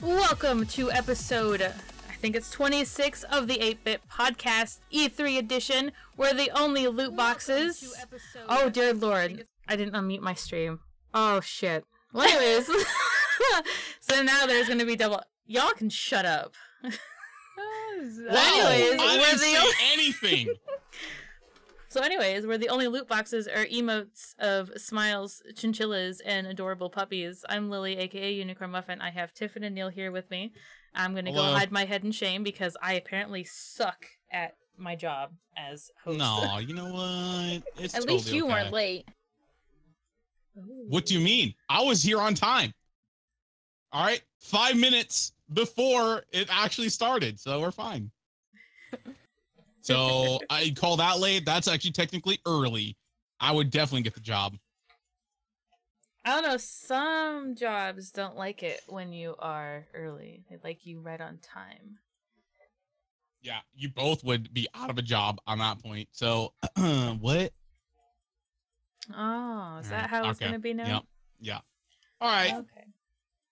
Welcome to episode, I think it's 26 of the 8-Bit Podcast E3 edition, where the only loot boxes... Oh, dear Lord. I didn't unmute my stream. Oh, shit. Well, anyways. So now there's going to be double... Y'all can shut up. Wow, anyways, I didn't say anything. So anyways, where the only loot boxes are emotes of smiles, chinchillas, and adorable puppies. I'm Lily, aka Unicorn Muffin. I have Tiffin and Neil here with me. I'm gonna go hide my head in shame because I apparently suck at my job as host. No, you know what? It's At totally least you okay. weren't late. What do you mean? I was here on time. All right, 5 minutes before it actually started, so we're fine. So I call that late. That's actually technically early. I would definitely get the job. I don't know, some jobs don't like it when you are early. They like you right on time. Yeah, you both would be out of a job on that point. So what? Oh, is that how it's gonna be now? Yep. Yeah. All right. Okay.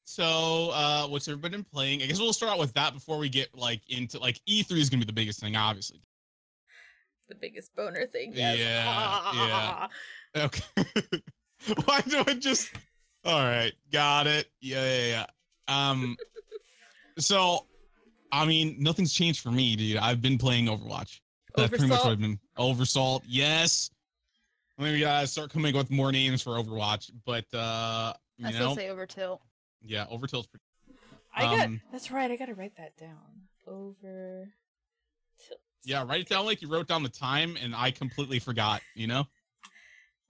So what's everybody been playing? I guess we'll start out with that before we get into E3 is gonna be the biggest thing, obviously. The biggest boner thing. Yes. Yeah. Okay. Why do I just? All right, got it. Yeah. So, I mean, nothing's changed for me, dude. I've been playing Overwatch. That's pretty much what I've been. Oversalt, yes. Maybe start coming up with more names for Overwatch, but I still say Overtilt. Yeah, Overtilt's pretty. That's right. I gotta write that down. Overtilt. Yeah, write it down like you wrote down the time, and I completely forgot. You know.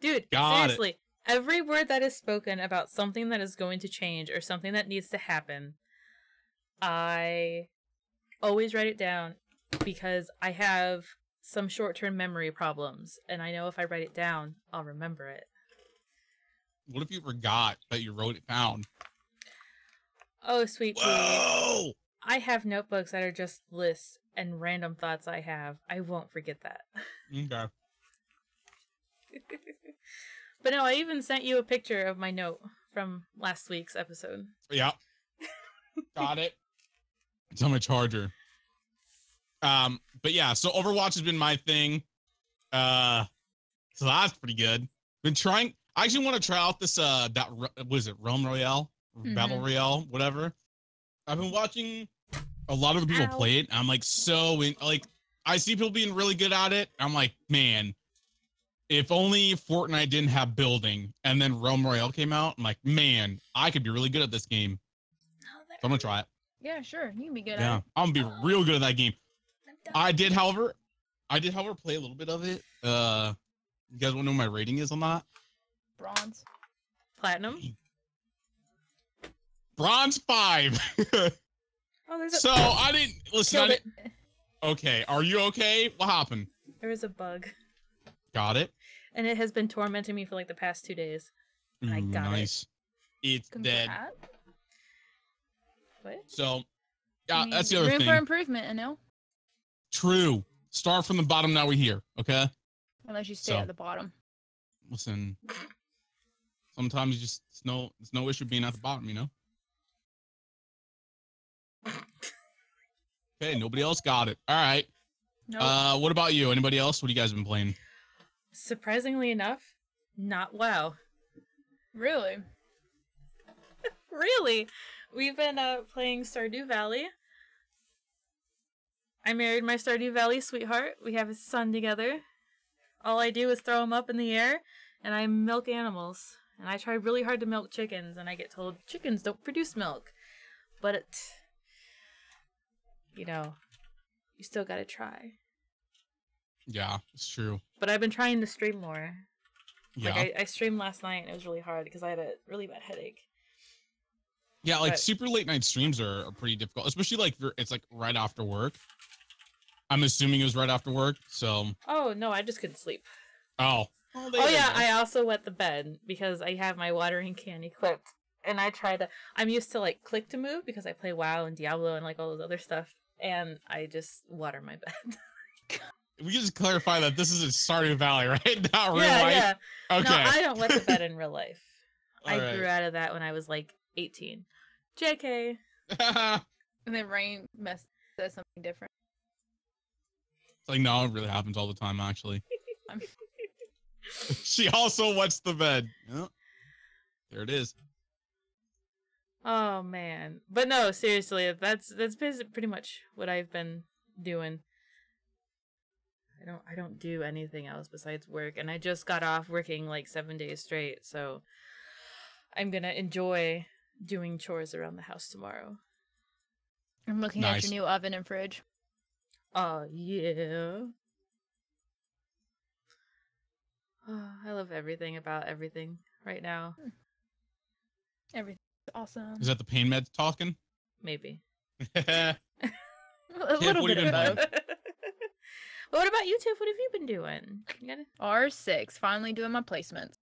Dude, seriously, every word that is spoken about something that is going to change or something that needs to happen, I always write it down because I have some short-term memory problems, and I know if I write it down, I'll remember it. What if you forgot that you wrote it down? Oh, sweet pea. Whoa! I have notebooks that are just lists and random thoughts I have. I won't forget that. Okay. But no, I even sent you a picture of my note from last week's episode. Yeah. Got it. It's on my charger. But yeah, so Overwatch has been my thing. So that's pretty good. Been trying. I actually want to try out this was it Realm Royale, Battle Royale, whatever. I've been watching a lot of the people play it. I'm like I see people being really good at it. I'm like, man, if only Fortnite didn't have building and then Realm Royale came out, I'm like, man, I could be really good at this game. So I'm gonna try it. Yeah, sure. You can be good at Yeah, it. I'm gonna be real good at that game. I did, however, play a little bit of it. You guys want to know what my rating is on that? Bronze. Platinum? Bronze 5. Oh, there's a... So I didn't listen. Killed it. Okay, are you okay? What happened? There is a bug. Got it. And it has been tormenting me for like the past 2 days. And I got nice. It's dead. What? So, yeah, that's the other room thing. for improvement, I know. True. Start from the bottom. Now we're here. Okay. Unless you stay at the bottom. Listen. Sometimes it's no issue being at the bottom, you know. Okay, nobody else got it. All right. Nope. What about you? Anybody else? What have you guys been playing? Surprisingly enough, not WoW. Really? Really? We've been playing Stardew Valley. I married my Stardew Valley sweetheart. We have a son together. All I do is throw him up in the air, and I milk animals. And I try really hard to milk chickens, and I get told chickens don't produce milk. But you still gotta try. Yeah, it's true. But I've been trying to stream more. Yeah. Like I streamed last night, and it was really hard because I had a really bad headache. Yeah, like super late night streams are pretty difficult, especially like it's like right after work. I'm assuming it was right after work, so. Oh no, I just couldn't sleep. Oh. Oh yeah, I also wet the bed because I have my watering can equipped, and I'm used to like click to move because I play WoW and Diablo and like all those other stuff, and I just water my bed. We can just clarify that this is a Stardew Valley, right? Not real yeah, life. Yeah. Okay. No, I don't wet the bed in real life. I All right. grew out of that when I was like 18. JK. And then Rain says something different. It's like, no, it really happens all the time, actually. She also wets the bed. Yep. There it is. Oh man. But no, seriously, that's pretty much what I've been doing. I don't do anything else besides work, and I just got off working like 7 days straight, so I'm gonna enjoy doing chores around the house tomorrow. I'm looking at your new oven and fridge. Oh yeah. Oh, I love everything about everything right now. Everything's awesome. Is that the pain meds talking? Maybe. A little bit of both. What about you, Tiff? What have you been doing? R6, finally doing my placements.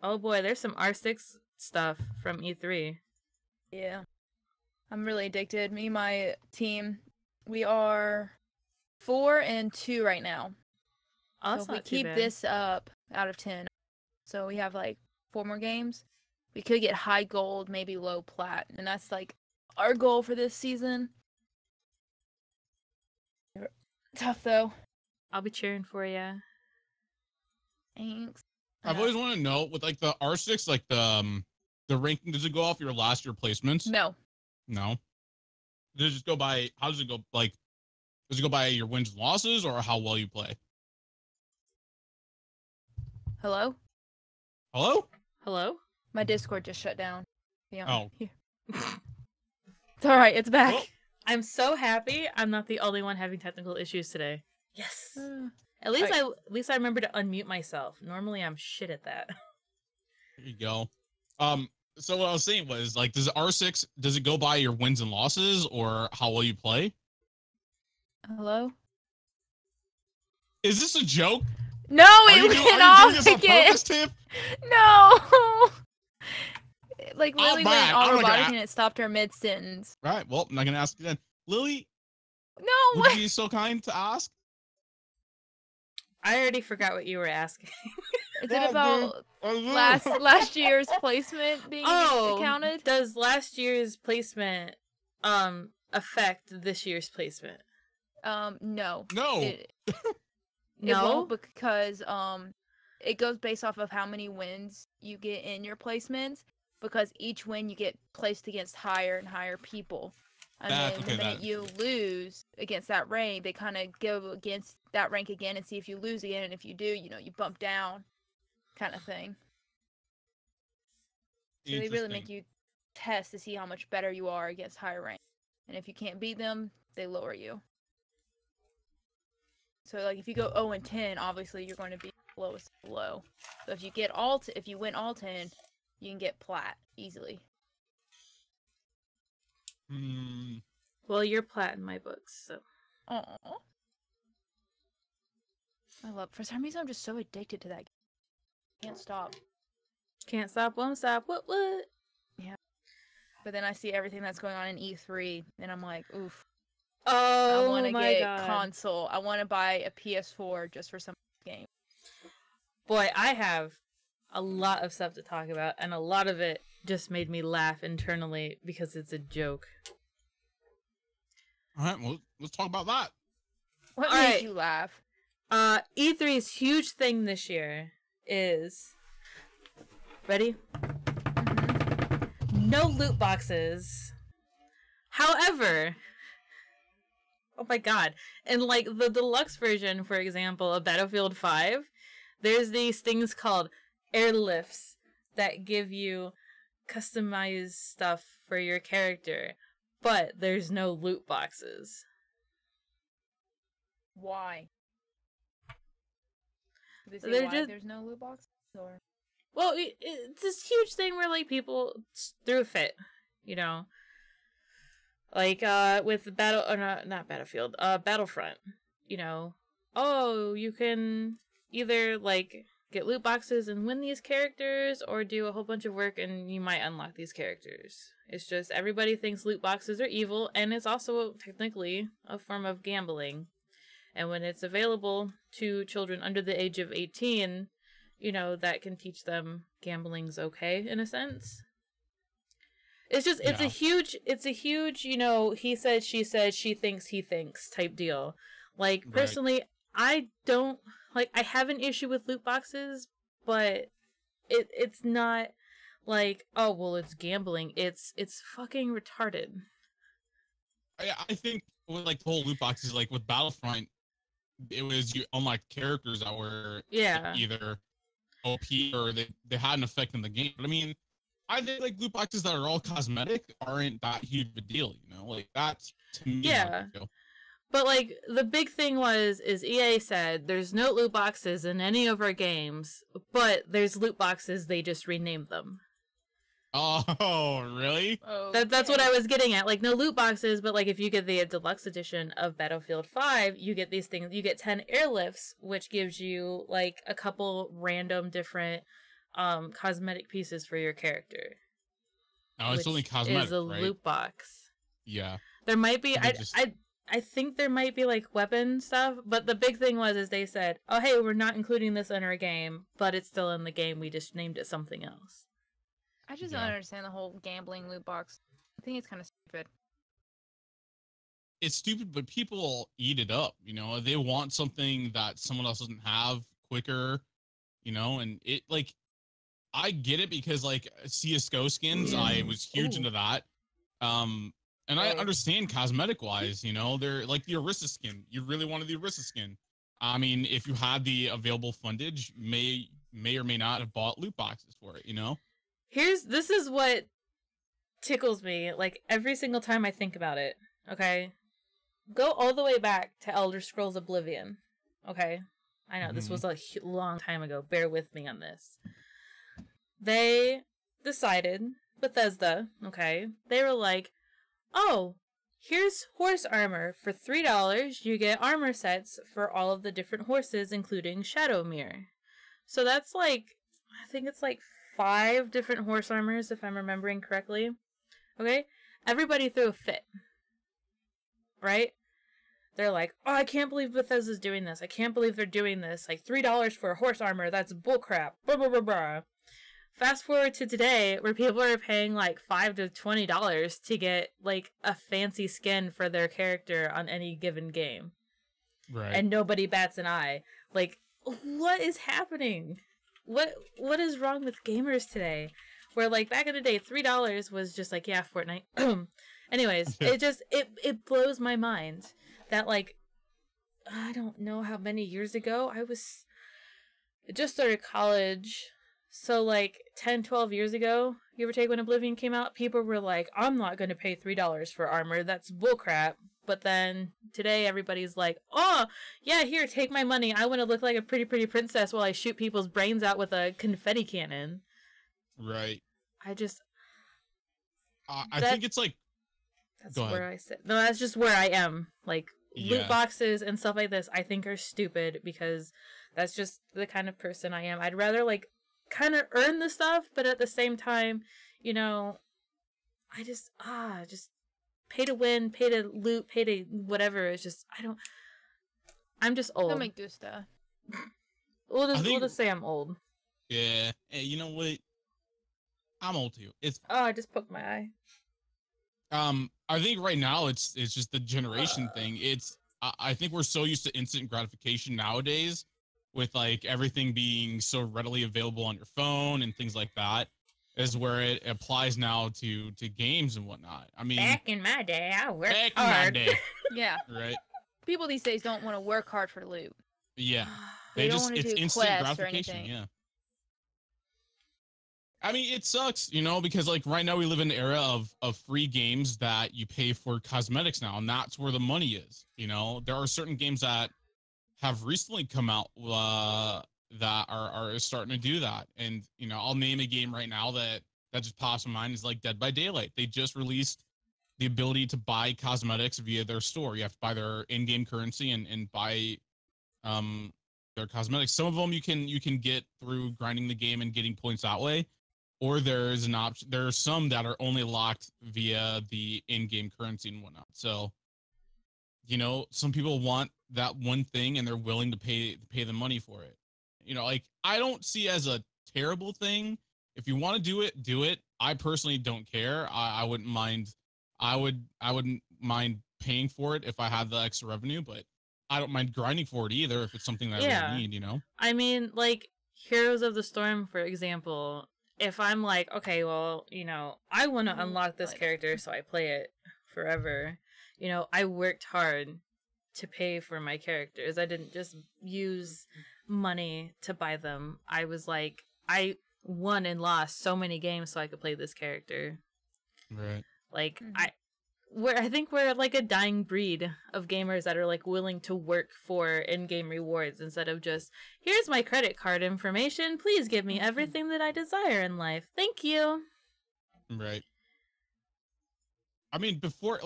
Oh boy, there's some R6 stuff from E3. Yeah. I'm really addicted. Me and my team, we are 4-2 right now. Oh, so if we keep this up out of 10, so we have like 4 more games, we could get high gold, maybe low plat, and that's like our goal for this season. Tough though. I'll be cheering for you. Thanks. I've always wanted to know with like the R6, like the ranking, does it go off your last year placements? No. No. Does it just go by, how does it go? Like, does it go by your wins and losses or how well you play? Hello? Hello? Hello? My Discord just shut down. Oh. It's alright, it's back. Oh. I'm so happy I'm not the only one having technical issues today. Yes. At least I remember to unmute myself. Normally I'm shit at that. There you go. So what I was saying was, like, does R6, does it go by your wins and losses or how well you play? Hello? Is this a joke? No, it went off again. No. Like Lily went automatic and it stopped her mid sentence. All right. Well, I'm not gonna ask again. Lily. No. Would you be so kind to ask? I already forgot what you were asking. Is it about last year's placement being accounted? Does last year's placement affect this year's placement? No. No. It won't, because it goes based off of how many wins you get in your placements, because each win you get placed against higher and higher people. And then the minute you lose against that rank, they kind of go against that rank again and see if you lose again, and if you do, you bump down, kind of thing. So they really make you test to see how much better you are against higher rank. And if you can't beat them, they lower you. So like if you go 0-10, obviously you're going to be lowest low. So if you get if you win all 10, you can get plat easily. Well, you're plat in my books, so. Aww. For some reason I'm just so addicted to that game. Can't stop. Can't stop, won't stop. What? Yeah. But then I see everything that's going on in E3, and I'm like, oof. Oh, I want to get a console. I want to buy a PS4 just for some game. Boy, I have a lot of stuff to talk about, and a lot of it just made me laugh internally because it's a joke. All right, well, let's talk about that. What made you laugh? E3's huge thing this year is... Ready? Mm-hmm. No loot boxes. However... Oh my god. In, like, the deluxe version, for example, of Battlefield 5, there's these things called airlifts that give you customized stuff for your character, but there's no loot boxes. Why? Did they say why there's no loot boxes? Or... Well, it's this huge thing where, like, people threw a fit, you know? Like, with Battlefront, you know? Oh, you can either, like, get loot boxes and win these characters, or do a whole bunch of work and you might unlock these characters. It's just, everybody thinks loot boxes are evil, and it's also technically a form of gambling. And when it's available to children under the age of 18, you know, that can teach them gambling's okay, in a sense. it's a huge, he said, she said, she thinks, he thinks type deal. Like, personally, I don't, like, I have an issue with loot boxes, but it's not like, oh, well, it's gambling. It's fucking retarded. I think with, like, the whole loot boxes, like, with Battlefront, it was you unlock characters that were either OP or they had an effect in the game. But I mean, I think like loot boxes that are all cosmetic aren't that huge of a deal, like that's to me. Yeah. But like the big thing is EA said there's no loot boxes in any of our games, but there's loot boxes, they just renamed them. Oh, really? Okay. That's what I was getting at. Like, no loot boxes, but like if you get the deluxe edition of Battlefield 5, you get these things. You get 10 airlifts, which gives you like a couple random different cosmetic pieces for your character. Oh, it's only cosmetic, is a loot box. Yeah. There might be I think there might be like weapon stuff, but the big thing is they said, "Oh, hey, we're not including this in our game, but it's still in the game. We just named it something else." I just don't understand the whole gambling loot box. I think it's kind of stupid. It's stupid, but people eat it up. They want something that someone else doesn't have quicker. And it like, I get it because like CS:GO skins, I was huge into that. And I understand cosmetic wise, they're like the Orisa skin. You really wanted the Orisa skin. I mean, if you had the available fundage, may or may not have bought loot boxes for it. This is what tickles me, like, every single time I think about it, okay? Go all the way back to Elder Scrolls Oblivion, okay? I know, this was a long time ago. Bear with me on this. They decided, Bethesda, okay? They were like, oh, here's horse armor. For $3, you get armor sets for all of the different horses, including Shadowmere. So that's like, I think it's like 5 different horse armors, if I'm remembering correctly. Okay? Everybody threw a fit. Right? They're like, oh, I can't believe Bethesda's doing this. I can't believe they're doing this. Like, $3 for a horse armor, that's bullcrap. Blah, blah, blah, blah. Fast forward to today, where people are paying like $5 to $20 to get like a fancy skin for their character on any given game. Right. And nobody bats an eye. Like, what is happening? What is wrong with gamers today? Where like back in the day, $3 was just like, yeah, Fortnite. Anyways, it blows my mind that like, I don't know how many years ago I just started college. So like 10, 12 years ago, give or take, when Oblivion came out, people were like, I'm not going to pay $3 for armor. That's bullcrap. But then today everybody's like, oh, yeah, here, take my money. I want to look like a pretty, pretty princess while I shoot people's brains out with a confetti cannon. Right. I think it's like... That's where I sit. No, that's just where I am. Like, loot boxes and stuff like this, I think are stupid because that's just the kind of person I am. I'd rather, like, kind of earn the stuff, but at the same time, I just pay to win, pay to loot, pay to whatever. It's just, I'm just old. Don't make do stuff. We'll just say I'm old. Yeah. Hey, you know what? I'm old too. I just poked my eye. I think right now it's just the generation thing. I think we're so used to instant gratification nowadays with like everything being so readily available on your phone and things like that. Is where it applies now to games and whatnot. I mean, back in my day, I worked hard. Back in my day. Yeah. Right. People these days don't want to work hard for loot. Yeah. They don't want to do instant quests gratification. or anything. Yeah. I mean, it sucks, because like right now we live in an era of free games that you pay for cosmetics now, and that's where the money is. There are certain games that have recently come out that are starting to do that. And, I'll name a game right now that just pops in mind is like Dead by Daylight. They just released the ability to buy cosmetics via their store. You have to buy their in-game currency and buy their cosmetics. Some of them you can get through grinding the game and getting points that way. Or there's an option. There are some that are only locked via the in-game currency and whatnot. So, some people want that one thing and they're willing to pay the money for it. Like, I don't see it as a terrible thing. If you want to do it, I personally don't care. I wouldn't mind. I wouldn't mind paying for it if I had the extra revenue, but I don't mind grinding for it either if it's something that I really need, you know? I mean, like, Heroes of the Storm, for example, if I'm like, okay, well, you know, I want to unlock this character, so I play it forever. You know, I worked hard to pay for my characters. I didn't just use money to buy them. I was like, I won and lost so many games so I could play this character. Right. Like, I think we're like a dying breed of gamers that are like willing to work for in-game rewards instead of just, here's my credit card information, please give me everything that I desire in life. Thank you. Right. I mean, before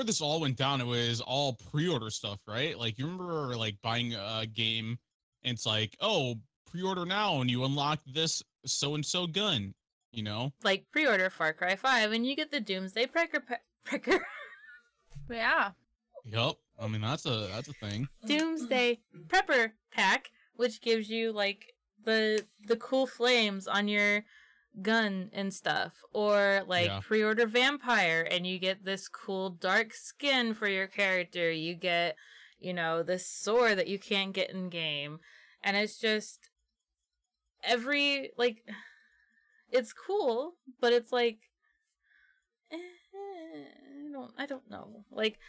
this all went down, it was all pre-order stuff, right? Like, you remember like buying a game and it's like, oh, pre-order now and you unlock this so-and-so gun, you know? Like pre-order Far Cry 5 and you get the Doomsday Precker. Yeah. Yep. I mean, that's a thing. Doomsday Prepper Pack, which gives you like the cool flames on your gun and stuff, or like pre-order Vampire and you get this cool dark skin for your character. You get, you know, this sword that you can't get in game, and it's just every like, it's cool, but it's like, I don't know. Like,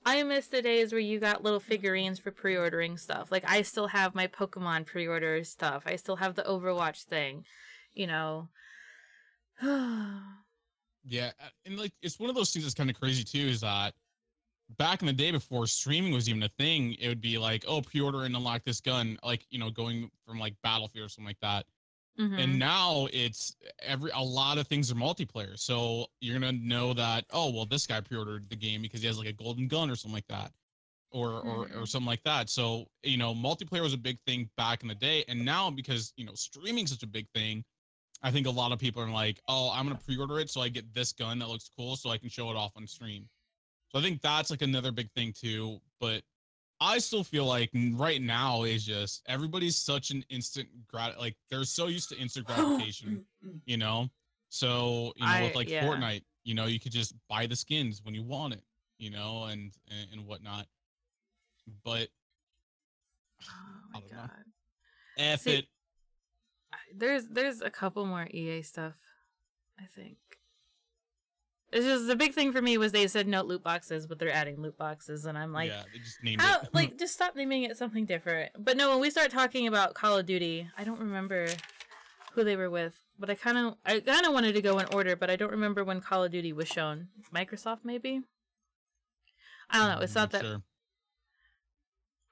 I miss the days where you got little figurines for pre-ordering stuff. Like, I still have my Pokemon pre-order stuff. I still have the Overwatch thing, you know. Yeah, and like, it's one of those things that's kind of crazy too, is that back in the day before streaming was even a thing, it would be like, oh, pre-order and unlock this gun, like, you know, going from like Battlefield or something like that. And now it's a lot of things are multiplayer. So you're going to know that, oh, well, this guy pre-ordered the game because he has like a golden gun or something like that, or something like that. So, you know, multiplayer was a big thing back in the day. And now, because, you know, streaming is such a big thing, I think a lot of people are like, oh, I'm going to pre-order it so I get this gun that looks cool so I can show it off on stream. So I think that's like another big thing too. But I still feel like right now is just everybody's such an instant like they're so used to instant gratification, you know? So, you know, with like Fortnite, you know, you could just buy the skins when you want it, you know, and whatnot. But oh my God. F it. There's a couple more EA stuff, I think. It's just the big thing for me was they said no loot boxes, but they're adding loot boxes, and I'm like, yeah, they just named it. Like, just stop naming it something different. But no, when we start talking about Call of Duty, I don't remember who they were with, but I kind of wanted to go in order, but I don't remember when Call of Duty was shown. Microsoft, maybe? I don't know. It's not that. Sure.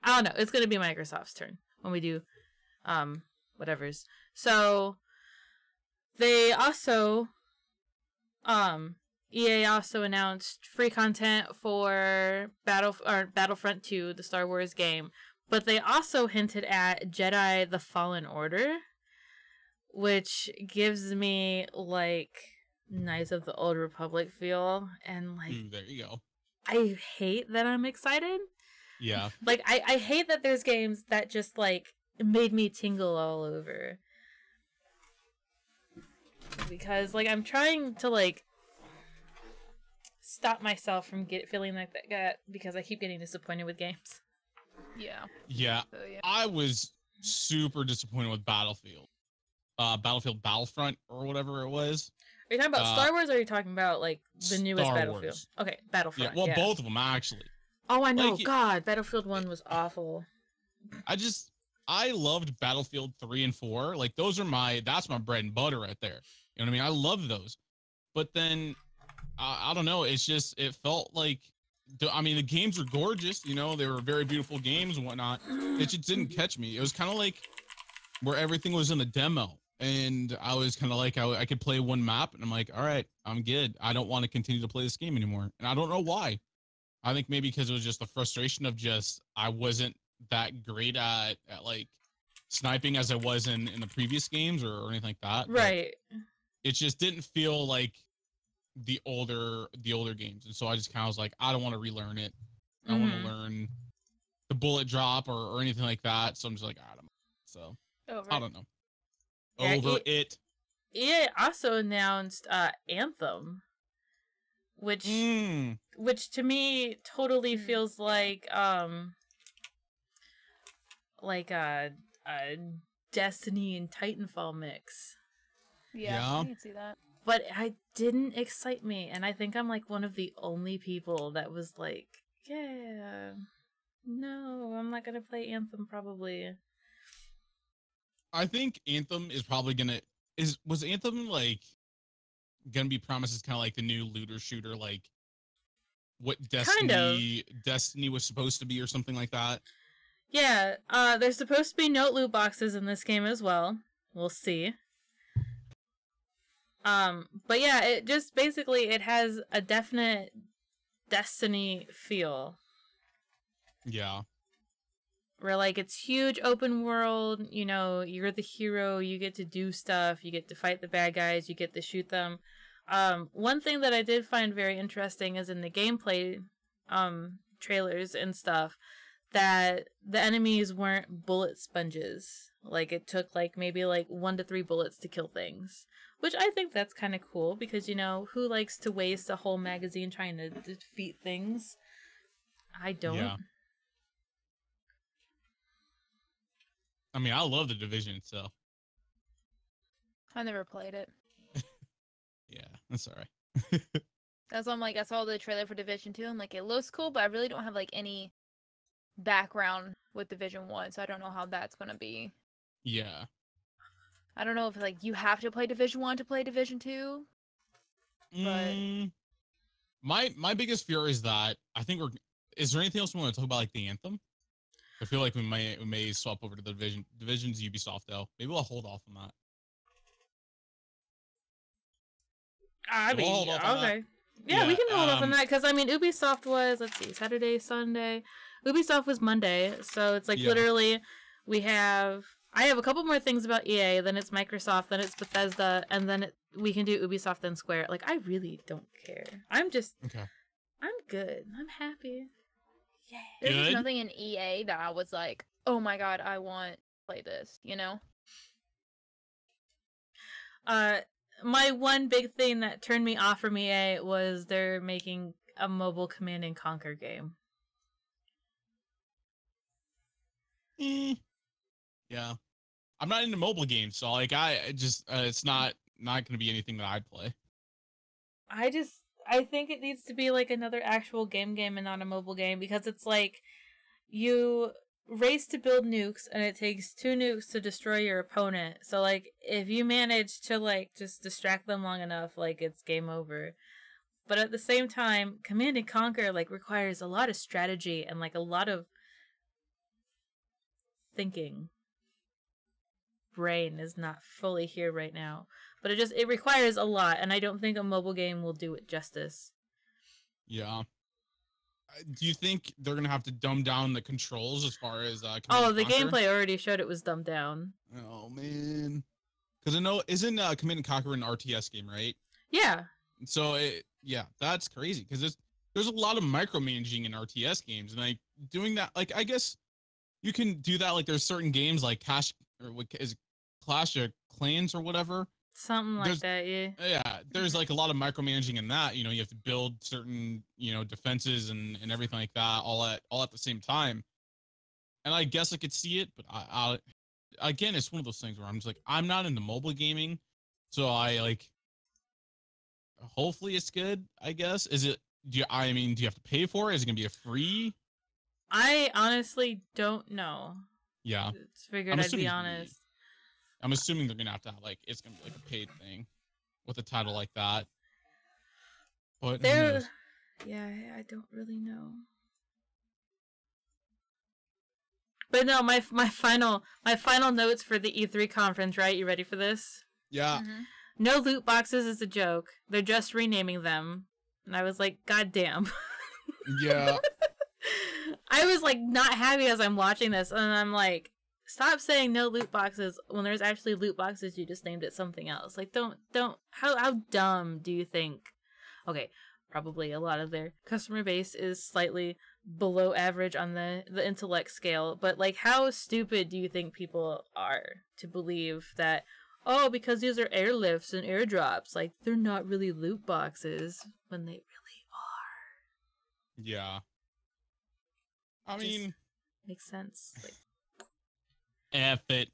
I don't know. It's gonna be Microsoft's turn when we do, whatever's. So they also, EA also announced free content for Battlefront 2, the Star Wars game, but they also hinted at Jedi: The Fallen Order, which gives me like Knights of the Old Republic feel, and like, there you go. I hate that I'm excited. Yeah. Like, I hate that there's games that just like made me tingle all over, because like I'm trying to like stop myself from feeling like that because I keep getting disappointed with games. Yeah. Yeah. So, yeah. I was super disappointed with Battlefield. Battlefront or whatever it was. Are you talking about Star Wars or are you talking about like the newest Star Battlefield? Wars. Okay, Battlefront. Yeah, well, both of them actually. Oh, I know. Like, God, Battlefield 1 was awful. I loved Battlefield 3 and 4. Like, that's my bread and butter right there. You know what I mean? I love those. But then I don't know. It's just, it felt like, I mean, the games were gorgeous. You know, they were very beautiful games and whatnot. It just didn't catch me. It was kind of like where everything was in the demo. And I was kind of like, I could play one map. And I'm like, all right, I'm good. I don't want to continue to play this game anymore. And I don't know why. I think maybe because it was just the frustration of just, I wasn't that great at like sniping as I was in the previous games or anything like that. Right. But it just didn't feel like the older games, and so I just kind of was like, I don't want to relearn it. I want to learn the bullet drop or anything like that. So I'm just like, I don't know. So I don't know. Yeah, Over it. EA also announced Anthem, which to me totally feels like a Destiny and Titanfall mix. Yeah, I can see that. But it didn't excite me, and I think I'm like one of the only people that was like, yeah, no, I'm not gonna play Anthem probably. I think Anthem is probably was Anthem like gonna be promised as kind of like the new looter shooter, like what Destiny was supposed to be or something like that? Yeah, there's supposed to be no loot boxes in this game as well. We'll see. But yeah, it just basically it has a definite Destiny feel. Yeah. Where like it's huge open world, you know, you're the hero, you get to do stuff, you get to fight the bad guys, you get to shoot them. One thing that I did find very interesting is in the gameplay trailers and stuff that the enemies weren't bullet sponges. Like it took like maybe like 1 to 3 bullets to kill things. Which I think that's kind of cool because, you know, who likes to waste a whole magazine trying to defeat things? I don't. Yeah. I mean, I love The Division itself. I never played it. Yeah, that's alright. That's why I'm like, I saw the trailer for Division 2. I'm like, it looks cool, but I really don't have like any background with Division 1, so I don't know how that's gonna be. Yeah. I don't know if like you have to play Division 1 to play Division 2. But my biggest fear is that I think is there anything else we want to talk about, like the Anthem? I feel like we may swap over to the Division. Division's Ubisoft though. Maybe we'll hold off on that. I mean, okay. Yeah, we can hold off on that because I mean, Ubisoft was, let's see, Saturday, Sunday. Ubisoft was Monday, so it's like literally I have a couple more things about EA, then it's Microsoft, then it's Bethesda, and then we can do Ubisoft and Square. Like, I really don't care. I'm good. I'm happy. Yeah. There's just nothing in EA that I was like, oh my god, I want to play this, you know? My one big thing that turned me off from EA was they're making a mobile Command and Conquer game. Yeah, I'm not into mobile games, so like I just it's not going to be anything that I'd play. I think it needs to be like another actual game and not a mobile game because it's like you race to build nukes and it takes 2 nukes to destroy your opponent. So like if you manage to like just distract them long enough, like it's game over. But at the same time, Command and Conquer like requires a lot of strategy and like a lot of thinking. Brain is not fully here right now, but it requires a lot, and I don't think a mobile game will do it justice. Yeah. Do you think they're gonna have to dumb down the controls as far as the gameplay already showed it was dumbed down. Oh man, because I know isn't Command and Conquer an RTS game, right? Yeah. So that's crazy because there's a lot of micromanaging in RTS games, and like doing that, like I guess you can do that. Like there's certain games like Clash of Clans or whatever. Something like that, yeah. Yeah, there's like a lot of micromanaging in that. You know, you have to build certain, you know, defenses and everything like that all at the same time. And I guess I could see it, but I again, it's one of those things where I'm just like, I'm not into mobile gaming, so I like. Hopefully, it's good. I guess. Do you have to pay for it? Is it gonna be a free? I honestly don't know. Yeah, it's figured I'd be honest. I'm assuming they're gonna have to like it's gonna be like a paid thing with a title like that. But I don't really know. But no, my final notes for the E3 conference, right? You ready for this? Yeah. Mm-hmm. No loot boxes is a joke. They're just renaming them. And I was like, God damn. Yeah. I was like not happy as I'm watching this, and I'm like, stop saying no loot boxes when there's actually loot boxes. You just named it something else. Like, don't. How dumb do you think? Okay, probably a lot of their customer base is slightly below average on the intellect scale, but like, how stupid do you think people are to believe that? oh, because these are airlifts and airdrops. Like, they're not really loot boxes when they really are. Yeah. I mean, makes sense. Like, F it.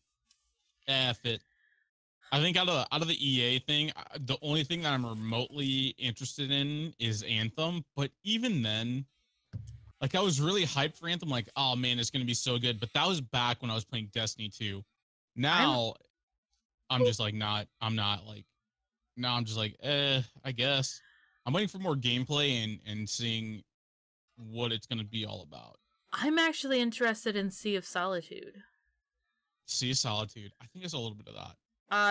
I think out of the EA thing, the only thing that I'm remotely interested in is Anthem. But even then, like, I was really hyped for Anthem. Like, oh man, it's gonna be so good. But that was back when I was playing Destiny 2. Now, I'm just like not. I'm not like. Now I'm just like, I guess. I'm waiting for more gameplay and seeing what it's gonna be all about. I'm actually interested in Sea of Solitude. Sea of Solitude. I think it's a little bit of that.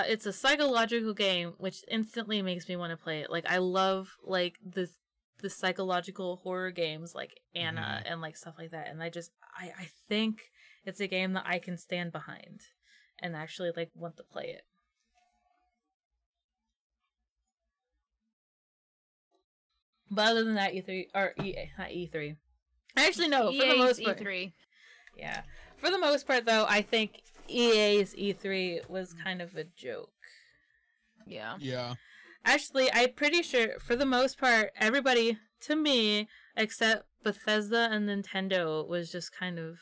It's a psychological game, which instantly makes me want to play it. Like, I love like the psychological horror games like Anna and like stuff like that. And I think it's a game that I can stand behind and actually like want to play it. But other than that, E3 or EA, not E3. Actually, no. For the most part, E3. Yeah. For the most part, though, I think EA's E3 was kind of a joke. Yeah. Yeah. Actually, I'm pretty sure, for the most part, everybody, to me, except Bethesda and Nintendo, was just kind of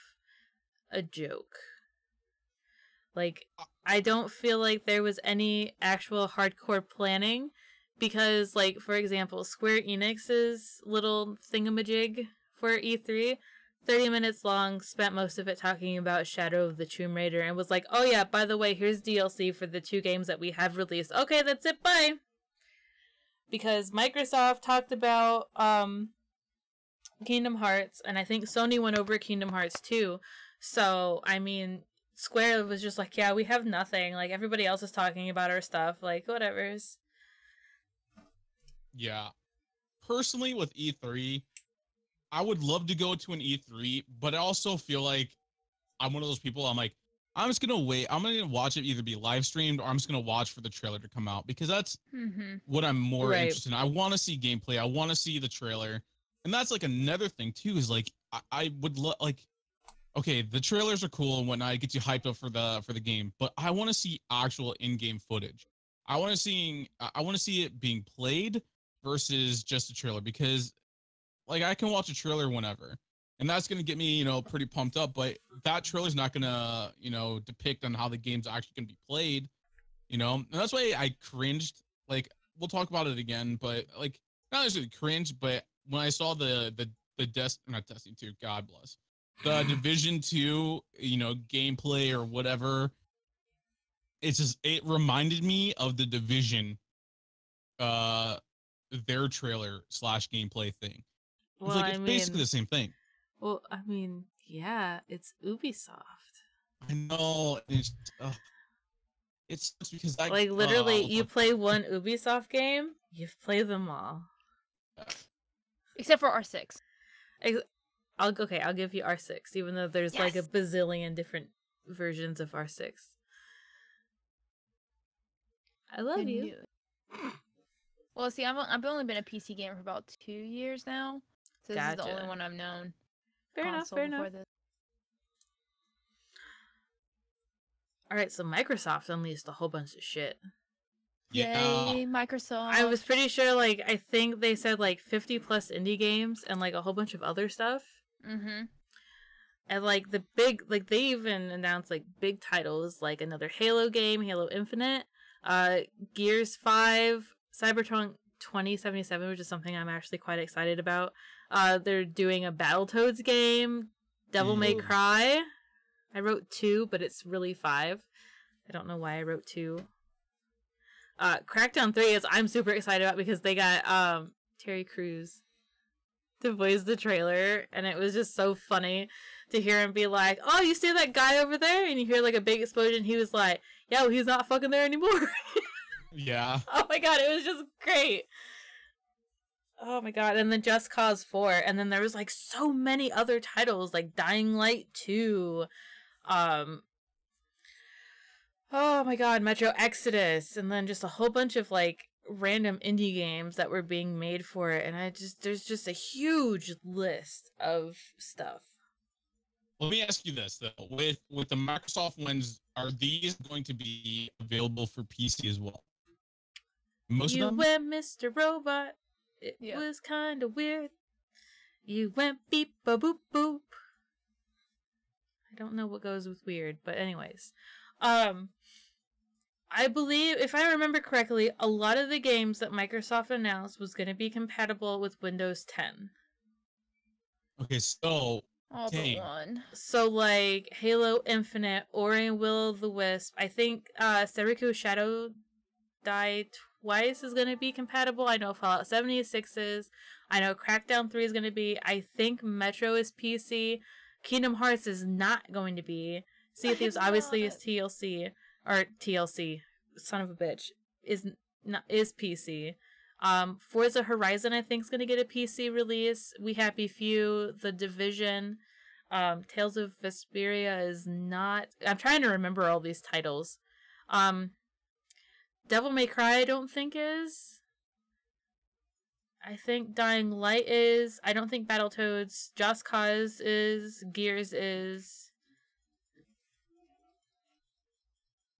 a joke. Like, I don't feel like there was any actual hardcore planning, because, like, for example, Square Enix's little thingamajig for E3, 30 minutes long, spent most of it talking about Shadow of the Tomb Raider, and was like, oh yeah, by the way, here's DLC for the 2 games that we have released. Okay, that's it, bye! Because Microsoft talked about Kingdom Hearts, and I think Sony went over Kingdom Hearts too. So, I mean, Square was just like, yeah, we have nothing. Like, everybody else is talking about our stuff. Like, whatever's. Yeah. Personally, with E3, I would love to go to an E3, but I also feel like I'm one of those people, I'm like, I'm just going to wait. I'm going to watch it either be live streamed or I'm just going to watch for the trailer to come out, because that's what I'm more interested in. I want to see gameplay. I want to see the trailer. And that's like another thing too, is like, I would like, okay, the trailers are cool and whatnot. It gets you hyped up for the game, but I want to see actual in-game footage. I want to see it being played versus just a trailer, because like I can watch a trailer whenever, and that's going to get me, pretty pumped up, but that trailer's not going to, depict on how the game's actually going to be played, and that's why I cringed. Like, we'll talk about it again, but like, not necessarily cringe, but when I saw not Destiny 2, God bless, the Division 2, gameplay or whatever, it reminded me of the Division, their trailer / gameplay thing. Well, it's basically the same thing. Well, I mean, yeah, it's Ubisoft. I know. It's because literally, you play one Ubisoft game, you've played them all. Except for R6. I'll give you R6, even though there's like a bazillion different versions of R6. I love you. Well, see, I've only been a PC gamer for about 2 years now, so this is the only one I've known. Fair enough. Alright, so Microsoft unleashed a whole bunch of shit. Yeah. Yay, Microsoft. I was pretty sure, I think they said 50 plus indie games and a whole bunch of other stuff. Mm-hmm. And they even announced big titles, like another Halo game, Halo Infinite, Gears 5, Cyberpunk 2077, which is something I'm actually quite excited about. They're doing a Battletoads game, Devil May Cry. I wrote 2, but it's really 5. I don't know why I wrote 2. Crackdown 3 is I'm super excited about, because they got Terry Crews to voice the trailer, and it was just so funny to hear him be like, oh, you see that guy over there? And you hear a big explosion. He was like, yeah, well, he's not fucking there anymore. Yeah. Oh my god, it was just great. Oh my god, and then Just Cause 4, and then there was so many other titles, like Dying Light 2, oh my god, Metro Exodus, and then just a whole bunch of random indie games that were being made for it, and there's just a huge list of stuff. Let me ask you this though: with the Microsoft ones, are these going to be available for PC as well? Most you of them. went Mr. Robot. It was kind of weird. You went beep ba boop boop. I don't know what goes with weird, but anyways, I believe, if I remember correctly, a lot of the games that Microsoft announced was going to be compatible with Windows 10. Okay, so all but one. So like Halo Infinite, Ori and Will of the Wisp. I think Seriku Shadow Die Twice is going to be compatible. I know Fallout 76 is. I know Crackdown 3 is going to be. I think Metro is PC. Kingdom Hearts is not going to be. Sea of Thieves obviously is TLC. Or TLC. Son of a bitch. Is PC. Forza Horizon I think is going to get a PC release. We Happy Few. The Division. Tales of Vesperia is not. I'm trying to remember all these titles. Devil May Cry I don't think is. I think Dying Light is. I don't think Battletoads. Just Cause is. Gears is.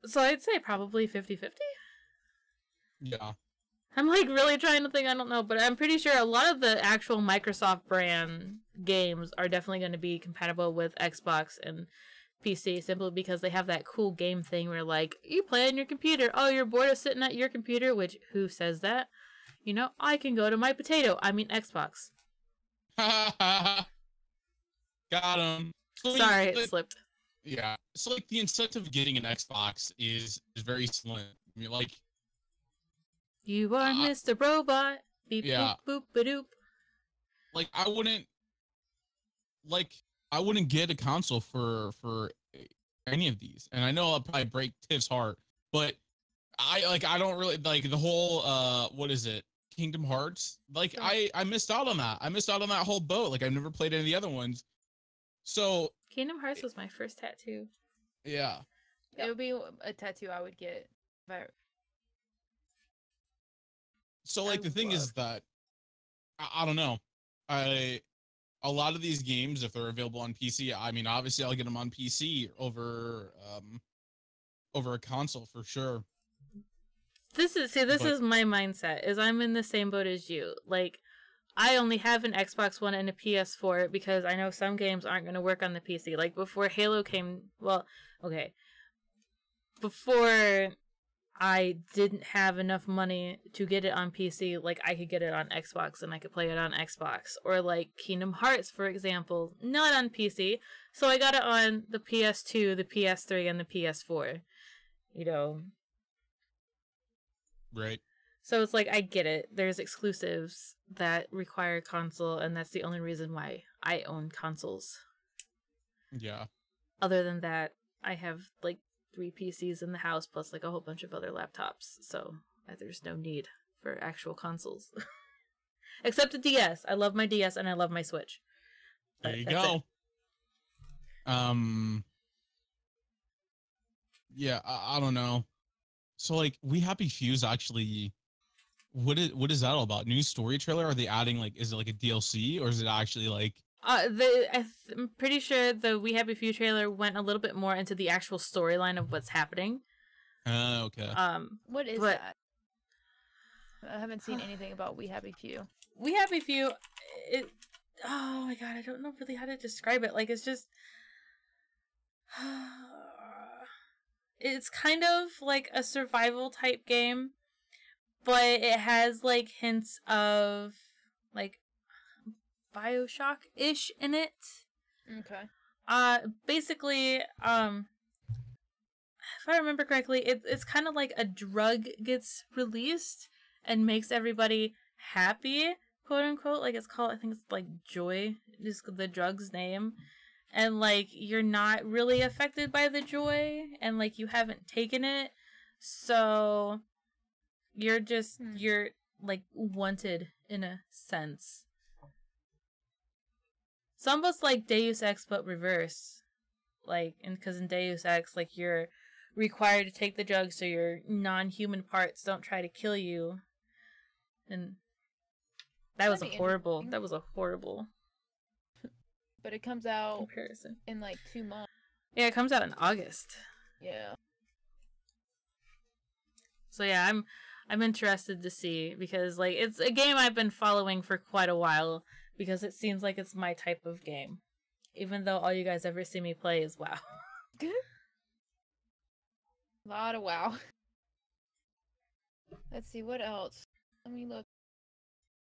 So I'd say probably 50-50. Yeah. I'm like really trying to think, I don't know, but I'm pretty sure a lot of the actual Microsoft brand games are definitely going to be compatible with Xbox and PC, simply because they have that cool game thing where like, you play on your computer, oh, you're bored of sitting at your computer, which, who says that? You know, I can go to my Xbox. Got him. Sorry, it slipped. Yeah, it's like the incentive of getting an Xbox is very slim. I mean, like, you are Mr. Robot. Beep boop boop ba-doop. Like I wouldn't get a console for any of these, and I know I'll probably break Tiff's heart, but I don't really like the whole what is it, Kingdom Hearts? Like I missed out on that. I missed out on that whole boat. Like I've never played any of the other ones. So Kingdom Hearts was my first tattoo. Yeah. It would be a tattoo I would get. So like the thing is that I don't know. A lot of these games, if they're available on PC, I mean, obviously I'll get them on PC over a console for sure. This is my mindset. Is I'm in the same boat as you. Like, I only have an Xbox One and a PS4 because I know some games aren't going to work on the PC. Like before Halo came, before I didn't have enough money to get it on PC, like I could get it on Xbox and I could play it on Xbox. Or like Kingdom Hearts, for example, not on PC, so I got it on the PS2, the PS3, and the PS4. You know. Right. So it's like, I get it. There's exclusives that require console, and that's the only reason why I own consoles. Yeah. Other than that, I have like 3 PCs in the house, plus like a whole bunch of other laptops, so there's no need for actual consoles. Except the DS. I love my DS and I love my Switch. There you go. Yeah, I don't know. So like, We Happy Few's actually, what is that all about? New story trailer? Are they adding like, is it like a DLC or is it actually like? I'm pretty sure the We Happy Few trailer went a little bit more into the actual storyline of what's happening. Okay. What is that? I haven't seen anything about We Happy Few. We Happy Few, oh my god, I don't know really how to describe it. Like, it's just, it's kind of like a survival type game, but it has like hints of like BioShock-ish in it. Okay. Basically, if I remember correctly, it's kind of like a drug gets released and makes everybody happy, quote unquote. Like, it's called, I think it's like Joy, is the drug's name. And like, you're not really affected by the joy, and like, you haven't taken it, so you're just, you're like wanted in a sense. It's almost like Deus Ex, but reverse. Like, because in Deus Ex, like, you're required to take the drug so your non-human parts don't try to kill you. And that was a horrible. but it comes out comparison in like 2 months. Yeah, it comes out in August. Yeah. So yeah, I'm interested to see, because like it's a game I've been following for quite a while, because it seems like it's my type of game. Even though all you guys ever see me play is WoW. A lot of WoW. Let's see, what else? Let me look.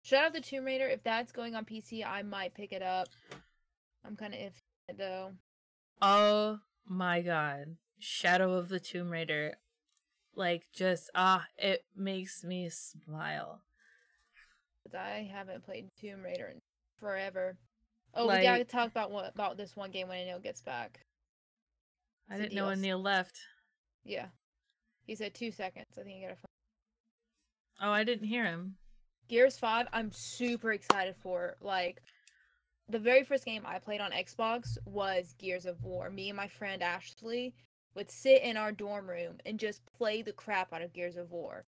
Shout out to Tomb Raider. If that's going on PC, I might pick it up. I'm kind of iffy though. Oh my god. Shadow of the Tomb Raider. Like, just, it makes me smile. I haven't played Tomb Raider in forever. Oh, like, we gotta talk about this one game when Neil gets back. I didn't know when Neil left. Yeah. He said 2 seconds. I think he got a phone. Oh, I didn't hear him. Gears 5, I'm super excited for. Like, the very first game I played on Xbox was Gears of War. Me and my friend Ashley would sit in our dorm room and just play the crap out of Gears of War.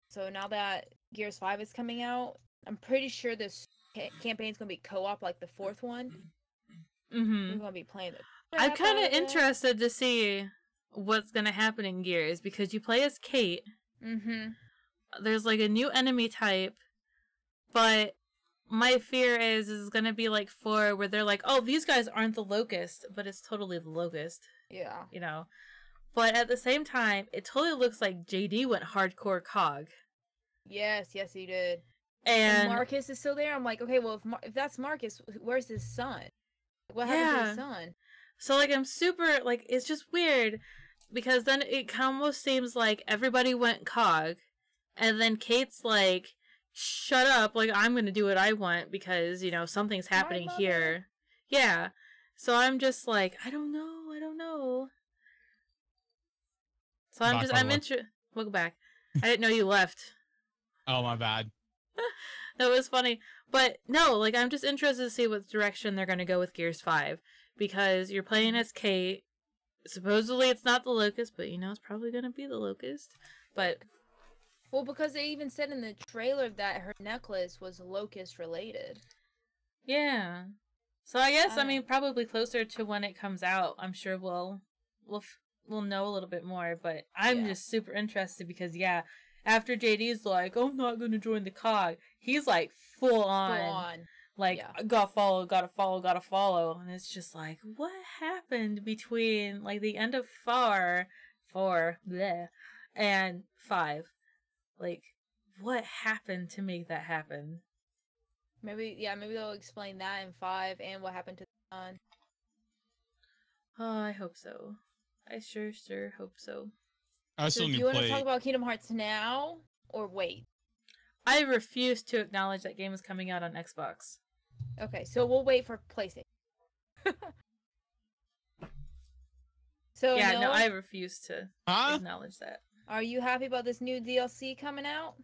So now that Gears 5 is coming out, I'm pretty sure this campaign is going to be co-op like the 4th one. Mm-hmm. We're going to be playing it. I'm kind of interested to see what's going to happen in Gears, because you play as Kate. Mm-hmm. There's like a new enemy type, but my fear is it's going to be like 4, where they're like, oh, these guys aren't the Locust, but it's totally the Locust. Yeah. You know? But at the same time, it totally looks like JD went hardcore COG. Yes, he did. And Marcus is still there. I'm like, okay, well, if that's Marcus, where's his son? What happened to his son? So, like, I'm super, like, it's just weird, because then it almost seems like everybody went COG, and then Kate's like, shut up, like, I'm gonna do what I want, because, you know, something's happening here. Yeah. So I'm just like, I don't know. So I'm interested. Welcome back. I didn't know you left. Oh, my bad. That was funny. But no, like, I'm just interested to see what direction they're going to go with Gears 5. Because you're playing as Kate. Supposedly it's not the Locust, but you know it's probably going to be the Locust. But... Well, because they even said in the trailer that her necklace was Locust related. Yeah. So I guess, I mean, probably closer to when it comes out, I'm sure we'll know a little bit more. But I'm just super interested because, yeah, after JD's like, I'm not going to join the COG, he's like full on. Like, gotta follow. And it's just like, what happened between, like, the end of 4 and 5? Like, what happened to make that happen? Maybe they'll explain that in 5 and what happened to the son. Oh, I hope so. I sure hope so. I still do you want to talk about Kingdom Hearts now, or wait? I refuse to acknowledge that game is coming out on Xbox. Okay, so we'll wait for PlayStation. So yeah, no, I refuse to acknowledge that. Are you happy about this new DLC coming out?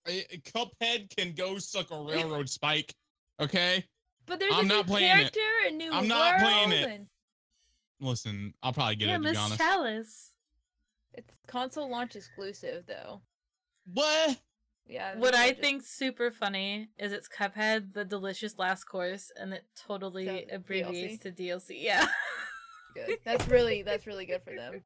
Cuphead can go suck a railroad spike, okay? But there's a new character, a new world. I'm not playing it. Listen, I'll probably get it, to be honest. Chalice. It's console launch exclusive, though. What? Yeah. What I think's super funny is it's Cuphead, the delicious last course, and it totally abbreviates to DLC. Yeah. Good. That's really good for them.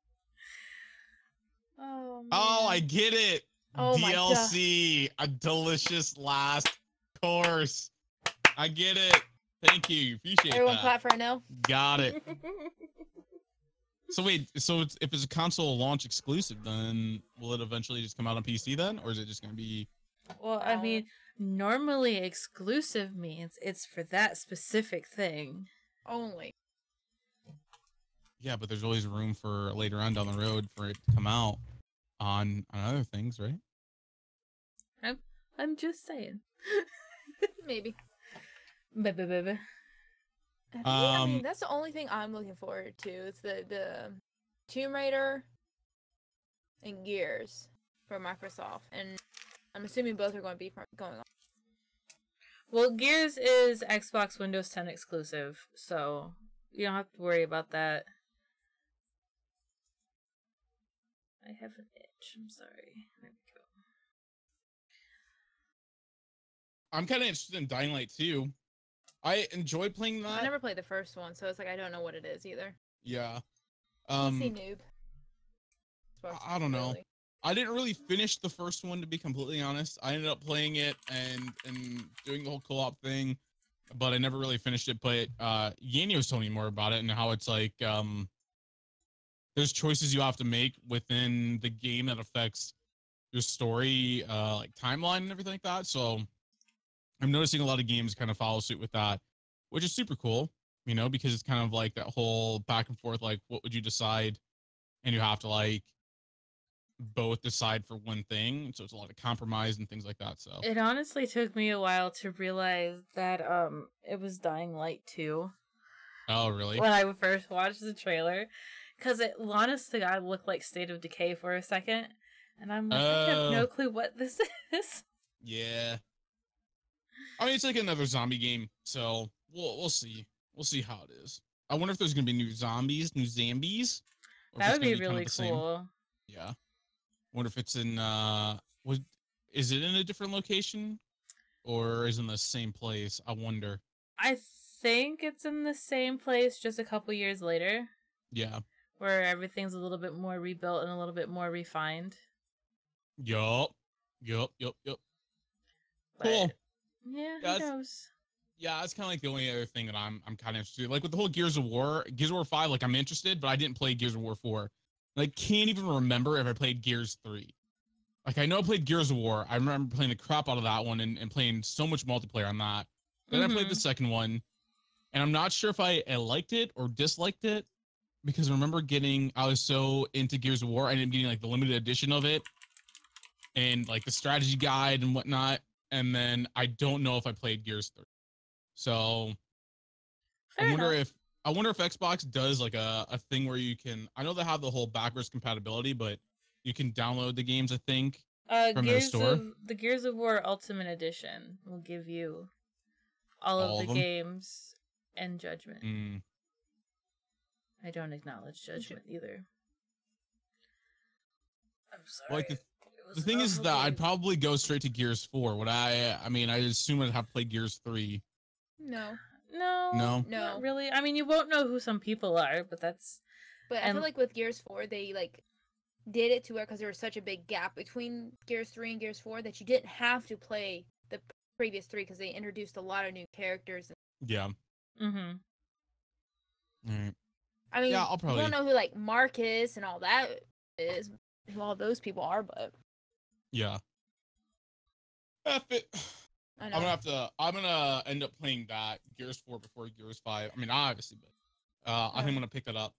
Oh, man. Oh, I get it. Oh, DLC, a delicious last course. I get it. Thank you. Appreciate Everyone that. clap for now. Got it. So wait, if it's a console launch exclusive, then will it eventually just come out on PC then? Or is it just going to be... Well, I mean, normally exclusive means it's for that specific thing. Only. Yeah, but there's always room for later on down the road for it to come out on other things, right? I'm just saying. Maybe. Baby. I mean, that's the only thing I'm looking forward to. It's the Tomb Raider and Gears for Microsoft, and I'm assuming both are going to be going on. Well, Gears is Xbox Windows 10 exclusive, so you don't have to worry about that. I have an itch. I'm sorry. There we go. I'm kind of interested in Dying Light 2. I enjoy playing that. I never played the first one, so it's like I don't know what it is either. Yeah. PC noob. I don't know. I didn't really finish the first one, to be completely honest. I ended up playing it and doing the whole co-op thing, but I never really finished it. But Yanni was telling me more about it and how it's like there's choices you have to make within the game that affects your story, like timeline and everything like that. So I'm noticing a lot of games kind of follow suit with that, which is super cool, you know, because it's kind of like that whole back and forth, like what would you decide? And you have to like both decide for one thing. So it's a lot of compromise and things like that. So it honestly took me a while to realize that it was Dying Light 2. Oh, really? When I first watched the trailer. Because it, honest to God, looked like State of Decay for a second. And I'm like, I have no clue what this is. Yeah. I mean, it's like another zombie game, so we'll see. We'll see how it is. I wonder if there's gonna be new zombies. That would be really cool. Yeah. Wonder if it's in is it in a different location, or is it in the same place? I wonder. I think it's in the same place, just a couple years later. Yeah. Where everything's a little bit more rebuilt and a little bit more refined. Yup. Cool. Yeah, who knows? Yeah, that's kind of like the only other thing that I'm kind of interested in. Like with the whole Gears of War 5, like I'm interested, but I didn't play Gears of War 4. Like, can't even remember if I played Gears 3. Like, I know I played Gears of War. I remember playing the crap out of that one and playing so much multiplayer on that. Then I played the second one, and I'm not sure if I liked it or disliked it, because I remember I was so into Gears of War, I ended up getting like the limited edition of it and like the strategy guide and whatnot. And then I don't know if I played Gears 3. So I wonder if Xbox does like a thing where you can, I know they have the whole backwards compatibility, but you can download the games, I think, from their store. The Gears of War Ultimate Edition will give you all of the games and Judgment. I don't acknowledge Judgment either. I'm sorry. Like the thing is that I'd probably go straight to Gears 4. I assume I'd have to play Gears 3. No, not really. I mean, you won't know who some people are, but that's. But I feel like with Gears 4, they like did it to where, because there was such a big gap between Gears 3 and Gears 4, that you didn't have to play the previous 3 because they introduced a lot of new characters. Yeah. Mm-hmm. All right. I mean, you don't know who like Marcus and all that is, who all those people are, but yeah. F it. I'm gonna end up playing that Gears 4 before Gears 5. I mean, obviously, but I think I'm gonna pick it up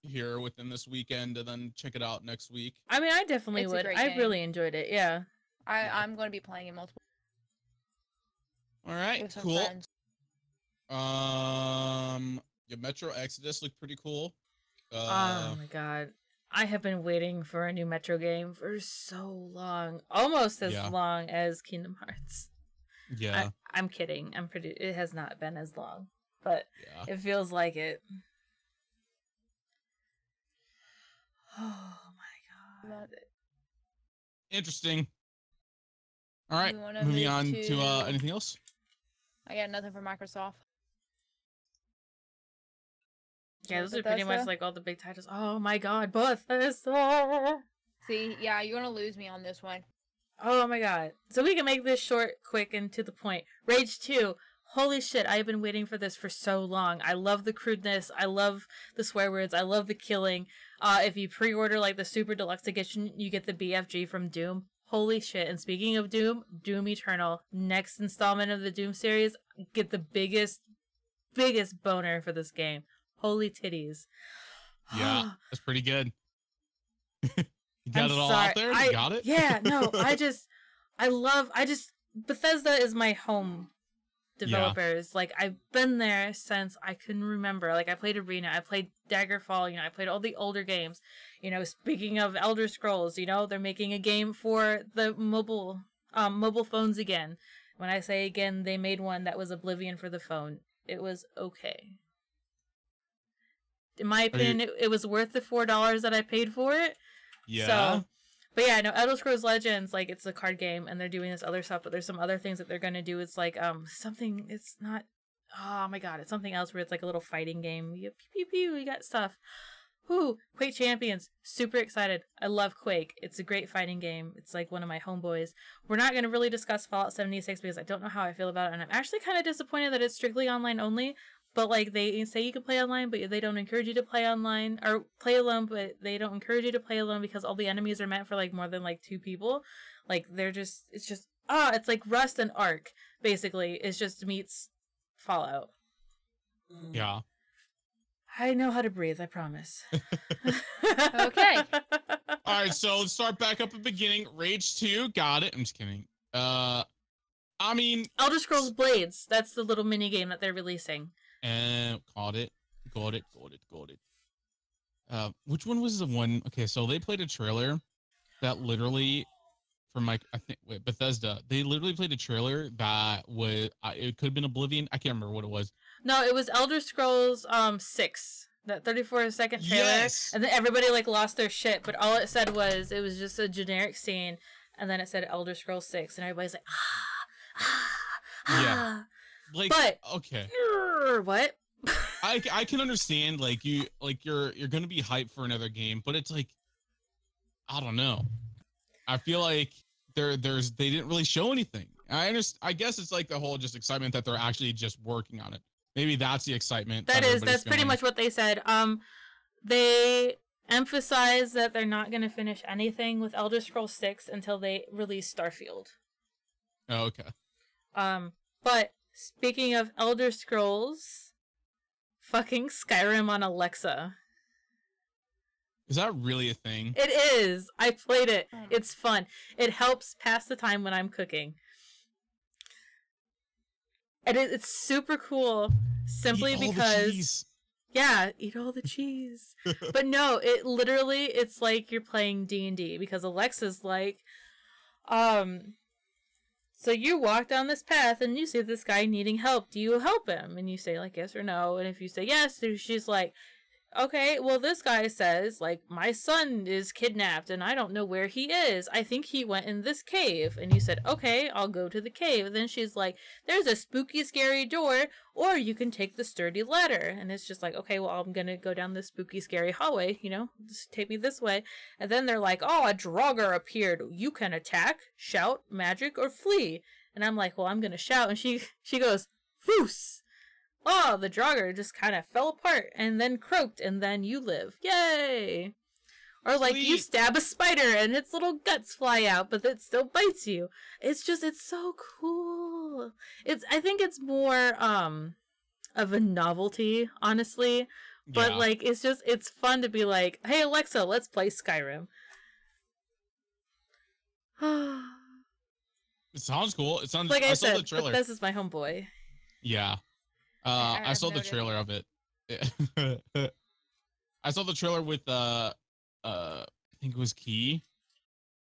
here within this weekend and then check it out next week. I mean, I definitely would. I really enjoyed it. Yeah. I'm going to be playing it multiple. All right, cool. Friends. Yeah, Metro Exodus looked pretty cool. Oh my god. I have been waiting for a new Metro game for so long. Almost as long as Kingdom Hearts. Yeah. I'm kidding. It has not been as long, but it feels like it. Oh my god. Interesting. All right, moving on to anything else? I got nothing for Microsoft. Yeah, those are pretty much like all the big titles. Oh my god, Bethesda! See, yeah, you're gonna lose me on this one. Oh my god. So we can make this short, quick, and to the point. Rage 2. Holy shit, I have been waiting for this for so long. I love the crudeness. I love the swear words. I love the killing. If you pre-order like the Super Deluxe Edition, you get the BFG from Doom. Holy shit. And speaking of Doom, Doom Eternal. Next installment of the Doom series. Get the biggest boner for this game. Holy titties. Yeah, that's pretty good. You got it all out there? You got it? Yeah, no, Bethesda is my home developers. Yeah. Like, I've been there since I can remember. Like, I played Arena, I played Daggerfall, I played all the older games. Speaking of Elder Scrolls, they're making a game for the mobile phones again. When I say again, they made one that was Oblivion for the phone. It was okay. In my opinion, it was worth the $4 that I paid for it. Yeah. So, but yeah, no, Elder Scrolls Legends, like, it's a card game, and they're doing this other stuff, but there's some other things that they're gonna do. It's like, something, it's not, oh my god, it's something else where it's like a little fighting game. You pew pew pew, you got stuff. Whoo, Quake Champions, super excited. I love Quake. It's a great fighting game. It's like one of my homeboys. We're not going to really discuss Fallout 76 because I don't know how I feel about it, and I'm actually kind of disappointed that it's strictly online only. But like they say you can play online, but they don't encourage you to play online or play alone, but they don't encourage you to play alone because all the enemies are meant for like more than like 2 people. Like it's like Rust and Ark, basically. It just meets Fallout. Yeah. I know how to breathe, I promise. Okay. All right, so let's start back up at the beginning. Rage 2, got it. I'm just kidding. I mean, Elder Scrolls Blades. That's the little mini game that they're releasing. Got it. Which one was the one? Okay, so they played a trailer that literally, from like Bethesda. They literally played a trailer that was it could have been Oblivion. I can't remember what it was. No, it was Elder Scrolls 6. That 34-second trailer. Yes. And then everybody like lost their shit, but all it said was it was just a generic scene, and then it said Elder Scrolls 6, and everybody's like, yeah. Like, but okay. What? I can understand you're gonna be hyped for another game, but it's like, I don't know. I feel like they didn't really show anything. I guess it's like the whole just excitement that they're actually just working on it. Maybe that's the excitement. That's pretty much what they said. They emphasize that they're not going to finish anything with Elder Scrolls 6 until they release Starfield. Oh, okay. But speaking of Elder Scrolls, fucking Skyrim on Alexa. Is that really a thing? It is. I played it. It's fun. It helps pass the time when I'm cooking. And it's super cool simply because yeah, eat all the cheese. But no, it's like you're playing D&D because Alexa's like, so you walk down this path and you see this guy needing help. Do you help him? And you say like yes or no. And if you say yes, she's like, okay, well, this guy says, like, my son is kidnapped and I don't know where he is. I think he went in this cave. And you said, okay, I'll go to the cave. And then she's like, there's a spooky, scary door, or you can take the sturdy ladder. And it's just like, okay, well, I'm going to go down this spooky, scary hallway, just take me this way. And then they're like, oh, a Draugr appeared. You can attack, shout, magic, or flee. And I'm like, well, I'm going to shout. And she goes, Foos! Oh, the Draugr just kind of fell apart and then croaked, and then you live. Yay! Or like you stab a spider and its little guts fly out, but it still bites you. It's so cool. I think it's more of a novelty, honestly. But like it's fun to be like, hey Alexa, let's play Skyrim. It sounds cool. It sounds like I said, saw the trailer. This is my homeboy. Yeah. I saw the trailer of it. I saw the trailer with I think it was Key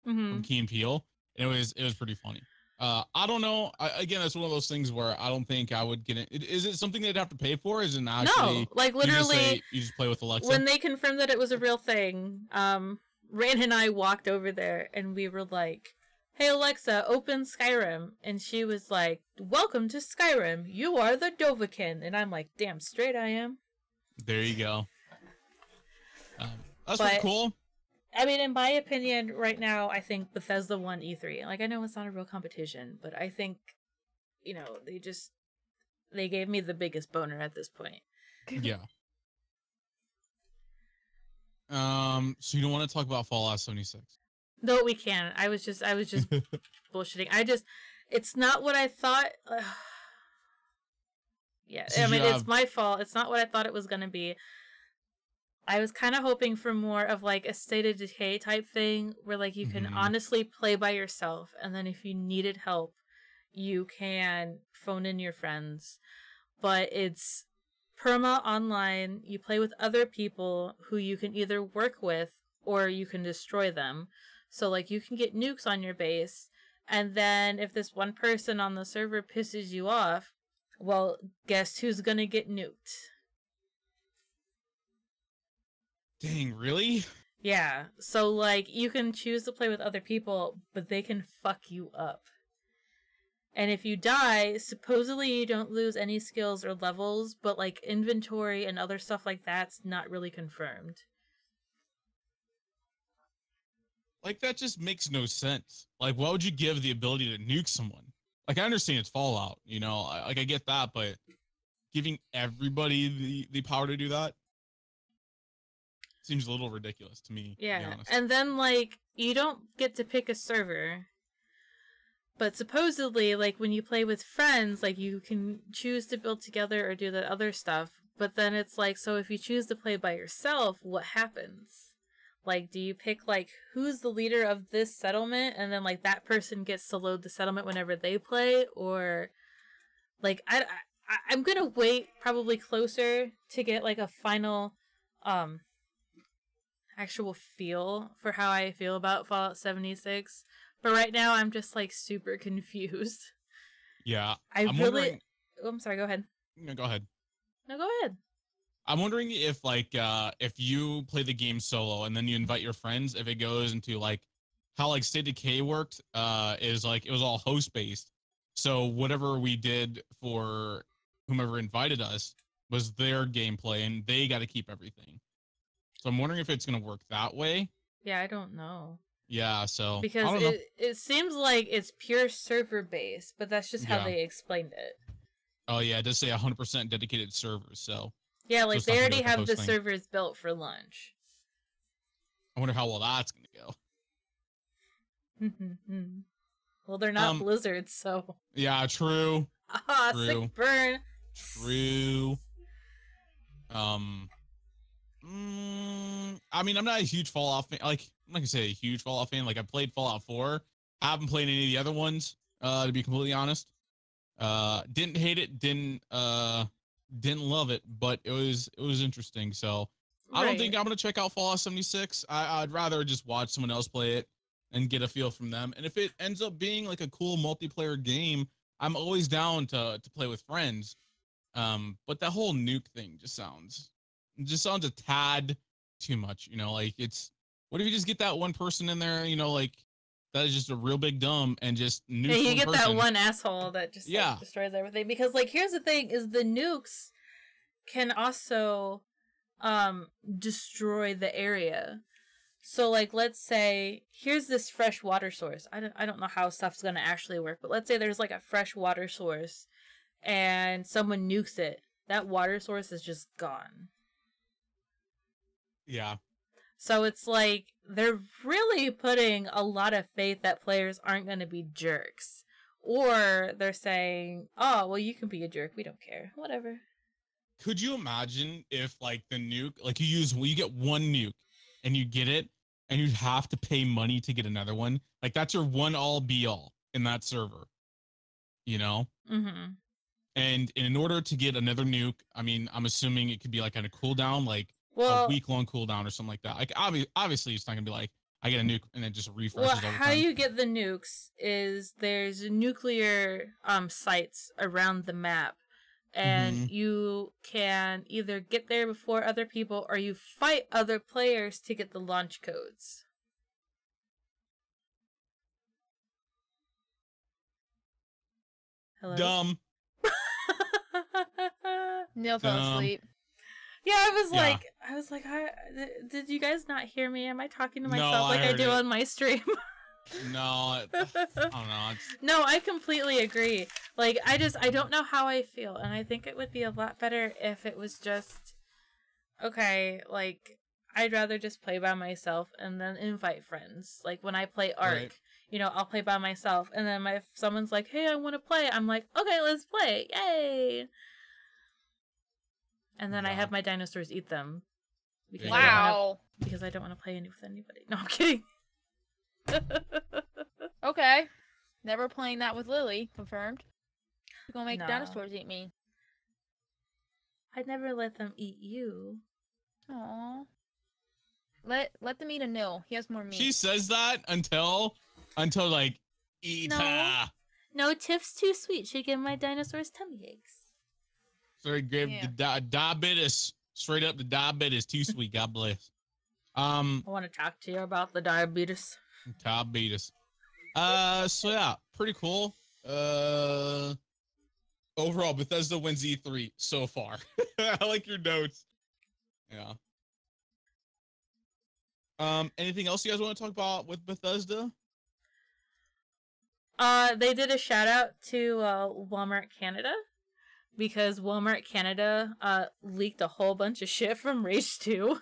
from Key and Peele, and it was pretty funny. I don't know. Again, that's one of those things where I don't think I would get it. Is it something they'd have to pay for? Is it actually? No, like literally, you just play with Alexa. When they confirmed that it was a real thing, Rain and I walked over there and we were like, hey Alexa, open Skyrim. And she was like, welcome to Skyrim. You are the Dovahkiin. And I'm like, damn straight I am. There you go. That's pretty cool. I mean, in my opinion, right now, I think Bethesda won E3. Like, I know it's not a real competition, but I think, they gave me the biggest boner at this point. Yeah. So you don't want to talk about Fallout 76? No, we can. I was just bullshitting. It's not what I thought. Yeah, I mean, it's my fault. It's not what I thought it was going to be. I was kind of hoping for more of like a State of Decay type thing where like you can honestly play by yourself. And then if you needed help, you can phone in your friends. But it's perma online. You play with other people who you can either work with or you can destroy them. So, like, you can get nukes on your base, and then if this one person on the server pisses you off, well, guess who's gonna get nuked? Dang, really? Yeah, so, like, you can choose to play with other people, but they can fuck you up. And if you die, supposedly you don't lose any skills or levels, but like inventory and other stuff like that's not really confirmed. Like, that just makes no sense. Like, why would you give the ability to nuke someone? Like, I understand it's Fallout, you know, I get that, but giving everybody the power to do that seems a little ridiculous to me. Yeah, to be honest. and then like you don't get to pick a server, but supposedly like when you play with friends, like you can choose to build together or do the other stuff. But then it's like, so if you choose to play by yourself, what happens? Like, do you pick like who's the leader of this settlement, and then like that person gets to load the settlement whenever they play, or like I'm gonna wait probably closer to get like a final actual feel for how I feel about Fallout 76. But right now I'm just like super confused. Yeah. I'm really Oh, I'm sorry, go ahead. No, go ahead. No, go ahead. I'm wondering if like if you play the game solo and then you invite your friends, if it goes into like how like State of Decay worked, is like it was all host based. So whatever we did for whomever invited us was their gameplay and they got to keep everything. So I'm wondering if it's gonna work that way. Yeah, I don't know. Yeah, so because it seems like it's pure server based, but that's just how they explained it. Oh yeah, it does say 100% dedicated servers, so yeah, like so they already have the servers built for launch. I wonder how well that's gonna go. Well, they're not Blizzard, so yeah, true. Ah, true. Sick burn. True. I mean, I'm not a huge Fallout fan. Like, I'm not gonna say a huge Fallout fan. Like, I played Fallout 4. I haven't played any of the other ones, to be completely honest. Didn't hate it, didn't love it, but it was interesting. So I don't think I'm gonna check out Fallout 76. I'd rather just watch someone else play it and get a feel from them. And if it ends up being like a cool multiplayer game, I'm always down to play with friends. But that whole nuke thing just sounds a tad too much, you know, like what if you just get that one person in there, you know, like that is just a real big dumb and just nuke. Yeah, you get that one asshole that just like, destroys everything. Because like here's the thing is the nukes can also destroy the area. So like let's say here's this fresh water source. I don't know how stuff's gonna actually work, but let's say there's like a fresh water source and someone nukes it. That water source is just gone. Yeah. So it's like they're really putting a lot of faith that players aren't going to be jerks. Or they're saying, oh, well, you can be a jerk. We don't care. Whatever. Could you imagine if like the nuke, like you get one nuke and you get it and you have to pay money to get another one? Like that's your one all be all in that server, you know? Mm-hmm. And in order to get another nuke, I mean, I'm assuming it could be like on a cooldown, like a week-long cooldown or something like that. Like obviously it's not gonna be like I get a nuke and it just refreshes over time. How you get the nukes is there's nuclear sites around the map, and you can either get there before other people or you fight other players to get the launch codes. Hello? Dumb. Neil fell asleep. Yeah, I was like, did you guys not hear me? Am I talking to myself like I do on my stream? No, I don't know. No, I completely agree. Like, I don't know how I feel, and I think it would be a lot better if it was just, okay, like, I'd rather just play by myself and then invite friends. Like, when I play Ark, you know, I'll play by myself, and then if someone's like, hey, I want to play, I'm like, okay, let's play, yay! And then I have my dinosaurs eat them. Because because I don't want to play with anybody. No, I'm kidding. Okay. Never playing that with Lily. Confirmed. You're gonna make dinosaurs eat me. I'd never let them eat you. Aww. Let them eat a Nil. He has more meat. She says that until like eat her. No, Tiff's too sweet. She'd give my dinosaurs tummy aches. Sorry, gave the diabetes. Straight up the diabetes. Too sweet. God bless. I want to talk to you about the diabetes. Diabetes. So yeah, pretty cool. Overall, Bethesda wins E3 so far. I like your notes. Yeah. Anything else you guys want to talk about with Bethesda? They did a shout out to Walmart Canada because Walmart Canada leaked a whole bunch of shit from Rage 2.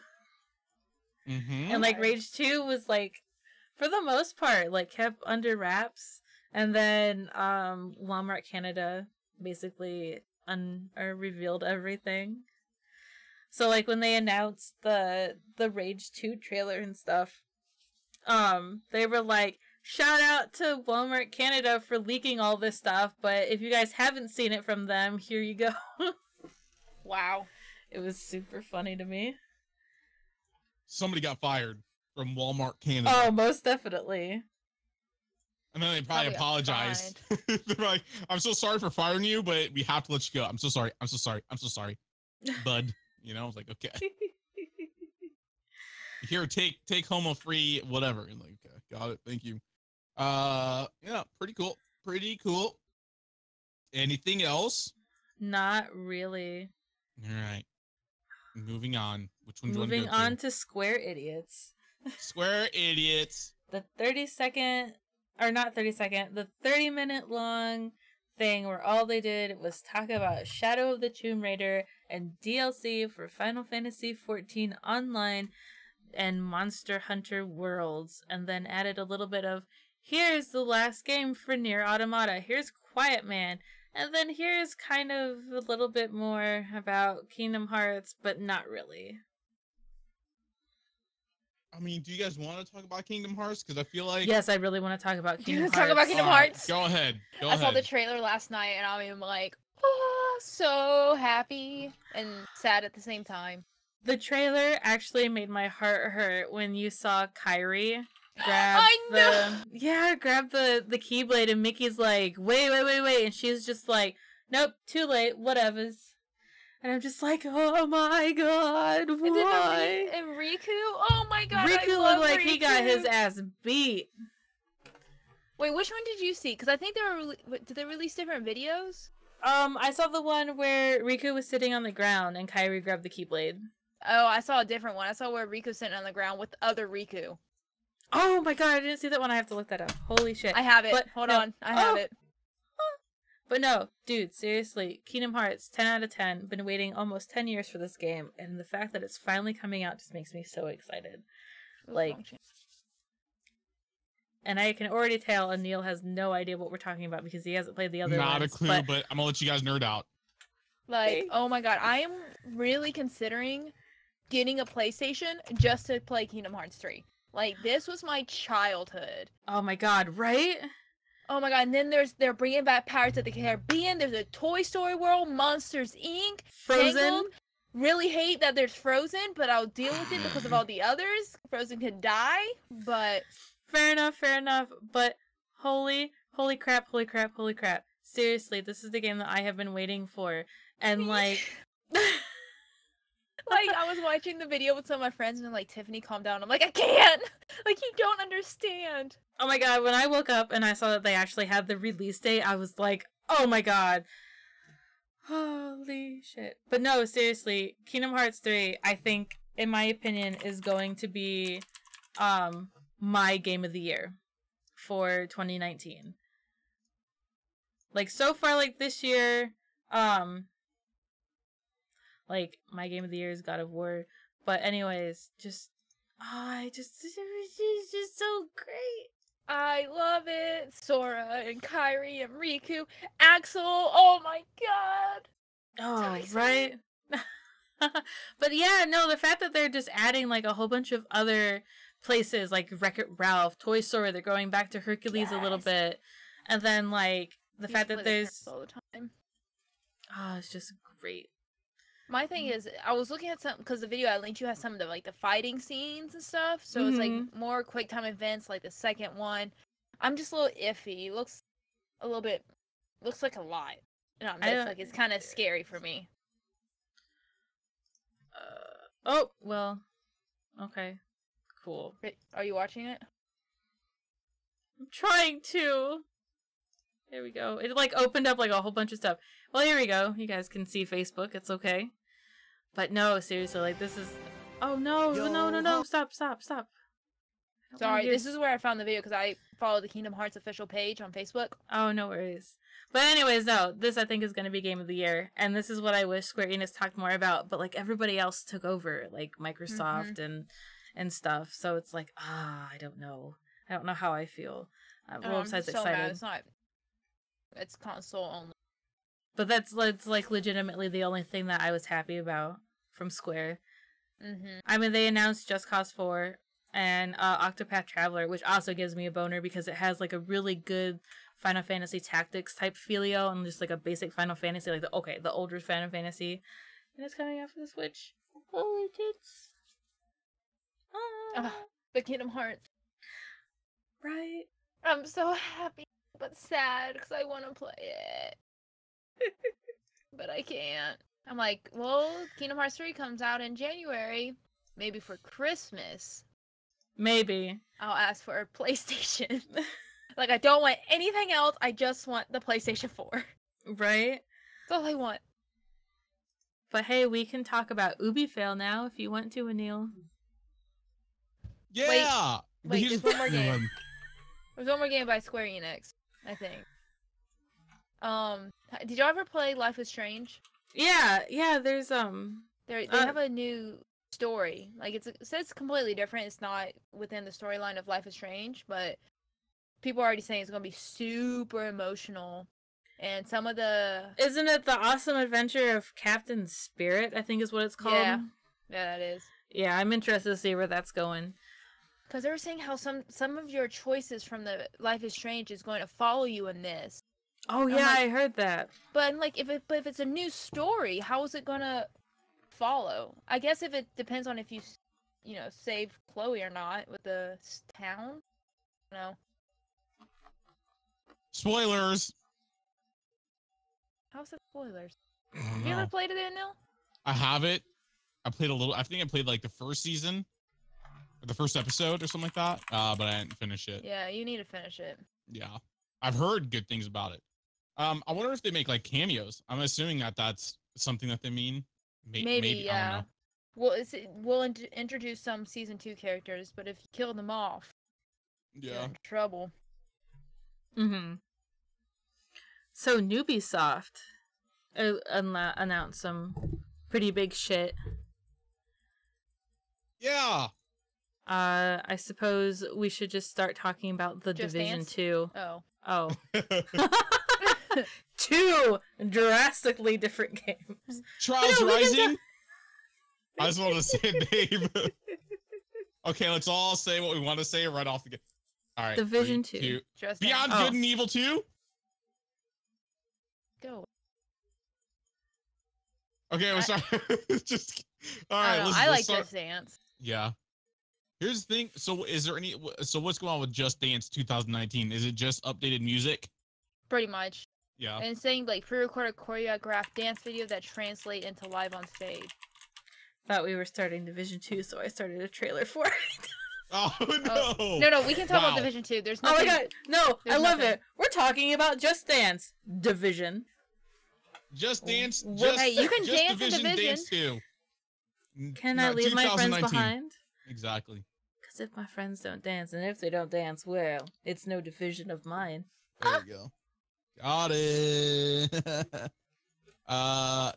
Mm-hmm. And like Rage 2 was like, for the most part, like kept under wraps. And then Walmart Canada basically revealed everything. So like when they announced the Rage 2 trailer and stuff, they were like, shout out to Walmart Canada for leaking all this stuff, but if you guys haven't seen it from them, here you go. Wow. It was super funny to me. Somebody got fired from Walmart Canada. Oh, most definitely. And then they probably apologized. They're like, I'm so sorry for firing you, but we have to let you go. I'm so sorry. I'm so sorry. I'm so sorry. Bud. You know, I was like, okay. Here, take Homo free, whatever. And like, okay, got it. Thank you. Yeah, pretty cool. Pretty cool. Anything else? Not really. All right. Moving on. Which one do you want to Moving go on to Square Idiots. Square Idiots. The 30-second, or not 30-second, the 30-minute long thing where all they did was talk about Shadow of the Tomb Raider and DLC for Final Fantasy XIV Online and Monster Hunter Worlds, and then added a little bit of, here's the last game for Nier Automata, here's Quiet Man, and then here's kind of a little bit more about Kingdom Hearts, but not really. I mean, do you guys want to talk about Kingdom Hearts? Because I feel like... Yes, I really want to talk about Kingdom Hearts. Talk about Kingdom Hearts? Go ahead. Go ahead. I saw the trailer last night, and I'm like, oh, so happy and sad at the same time. The trailer actually made my heart hurt when you saw Kairi grab grab the Keyblade, and Mickey's like, wait, and she's just like, nope, too late, whatevers. And I'm just like, oh my god, why? And Riku? Oh my god, Riku looked like he got his ass beat. Wait, which one did you see? Because I think did they release different videos? I saw the one where Riku was sitting on the ground and Kairi grabbed the Keyblade. Oh, I saw a different one. I saw where Riku's sitting on the ground with other Riku. Oh my god, I didn't see that one. I have to look that up. Holy shit. I have it. Hold on. I have it. But no, dude, seriously, Kingdom Hearts, 10 out of 10. Been waiting almost 10 years for this game, and the fact that it's finally coming out just makes me so excited. Like, and I can already tell Anil has no idea what we're talking about because he hasn't played the other ones. Not a clue, but I'm gonna let you guys nerd out. Like, oh my god, I am really considering getting a PlayStation just to play Kingdom Hearts 3. Like, this was my childhood. Oh my god, right? Oh my god, and then they're bringing back Pirates of the Caribbean, there's a Toy Story World, Monsters Inc., Frozen. Tangled. Really hate that there's Frozen, but I'll deal with it because of all the others. Frozen could die, but... Fair enough, but holy crap. Seriously, this is the game that I have been waiting for, and like... Like, I was watching the video with some of my friends, and like, Tiffany, calm down. I'm like, I can't! Like, you don't understand. Oh my god, when I woke up and I saw that they actually had the release date, I was like, oh my god. Holy shit. But no, seriously, Kingdom Hearts 3, I think, in my opinion, is going to be, my game of the year for 2019. Like, so far, like, this year, like, my game of the year is God of War. But anyways, just, it's just so great. I love it. Sora and Kairi and Riku. Axel, oh my god. Oh, so right? But yeah, no, the fact that they're just adding, like, a whole bunch of other places, like Wreck-It Ralph, Toy Story, they're going back to Hercules a little bit. And then, like, the fact that there's... all the time. Oh, it's just great. My thing is, I was looking at some, because the video I linked you has some of the, like, the fighting scenes and stuff, so it's, like, more quick time events, like the second one. I'm just a little iffy. It looks a little bit, looks like a lot. No, it's kind of scary for me. Oh, well, okay, cool. Are you watching it? I'm trying to. Here we go. It like opened up like a whole bunch of stuff. Well, here we go. You guys can see Facebook. It's okay. But no, seriously, like this is. Oh no! No! Stop! Sorry, this is where I found the video because I follow the Kingdom Hearts official page on Facebook. Oh, no worries. But anyways, no, this I think is going to be Game of the Year, and this is what I wish Square Enix talked more about. But like everybody else took over, like Microsoft and stuff. So it's like, I don't know. I don't know how I feel. Rollside's excited. Mad. It's not. It's console only. But that's like legitimately the only thing that I was happy about from Square. I mean, they announced Just Cause 4 and Octopath Traveler, which also gives me a boner because it has like a really good Final Fantasy Tactics type feelio and just like a basic Final Fantasy, like the older Final Fantasy, and it's coming out for the Switch. Oh, kids! The Kingdom Hearts. Right. I'm so happy but sad because I want to play it, but I can't. I'm like, well, Kingdom Hearts 3 comes out in January. Maybe for Christmas. Maybe. I'll ask for a PlayStation. Like, I don't want anything else. I just want the PlayStation 4. Right? That's all I want. But hey, we can talk about UbiFail now if you want to, Anil. Yeah! Wait, there's one more game. There's one more game by Square Enix, I think. Did y'all ever play Life is Strange? Yeah, there's They have a new story. Like it says completely different. It's not within the storyline of Life is Strange, but people are already saying it's gonna be super emotional. And some of the Isn't it The Awesome Adventure of Captain Spirit, I think is what it's called? Yeah, that is. Yeah, I'm interested to see where that's going. Because they were saying how some of your choices from the Life is Strange is going to follow you in this. Oh yeah, I heard that. But like, if it's a new story, how is it gonna follow? I guess if it depends on if you save Chloe or not with the town. No. Spoilers. How's it spoilers? Have you ever played it, Neil? I have it. I played a little. I think I played like the first season, or the first episode, or something like that. But I didn't finish it. Yeah, you need to finish it. Yeah, I've heard good things about it. I wonder if they make like cameos. I'm assuming that that's something that they mean. Maybe yeah. I don't know. Well, we'll introduce some season 2 characters, but if you kill them off, you're in trouble. So Ubisoft announced some pretty big shit. Yeah. I suppose we should just start talking about the Division 2. Oh. 2 drastically different games. Trials Rising. I just want to say a name. Okay, let's all say what we want to say right off the get. All right. Division 2. Beyond Good and Evil 2. Go. Okay, we're sorry. Just all right. I like Just Dance. Yeah. Here's the thing. So, is there any? So, what's going on with Just Dance 2019? Is it just updated music? Pretty much. Yeah. And saying like pre-recorded choreographed dance video that translate into live on stage. Thought we were starting Division 2, so I started a trailer for it. Oh no! No, we can talk about Division 2. There's nothing. Oh my god! No, I love it. We're talking about Just Dance Division. Just Dance. Hey, you can just dance Division in Division. Dance 2. Can I leave my friends behind? Exactly. Because if my friends don't dance, and if they don't dance, well, it's no division of mine. There you go. Got it.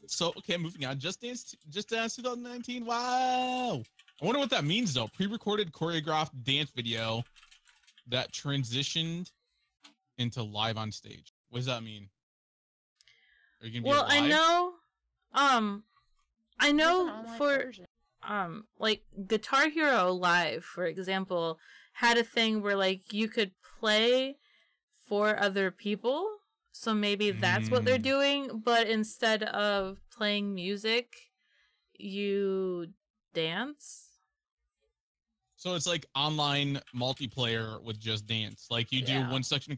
So okay, moving on. Just Dance 2019. Wow. I wonder what that means though. Pre-recorded choreographed dance video that transitioned into live on stage. What does that mean? Are you gonna be live? I know for like Guitar Hero Live, for example, had a thing where like you could play for other people. So maybe that's what they're doing, but instead of playing music, you dance. So it's like online multiplayer with Just Dance. Like you do one section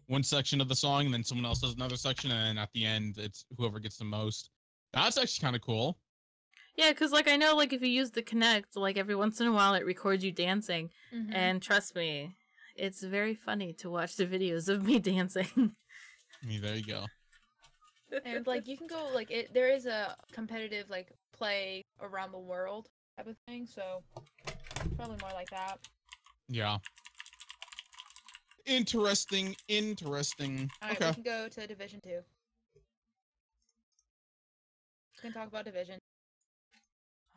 one section of the song, and then someone else does another section, and at the end, it's whoever gets the most. That's actually kind of cool. Yeah, because like I know, like if you use the Kinect, like every once in a while, it records you dancing, and trust me, it's very funny to watch the videos of me dancing. I mean, there you go. And like you can go like there is a competitive like play around the world type of thing, so probably more like that. Yeah. Interesting. All right, Okay. we can go to Division 2. We can talk about Division.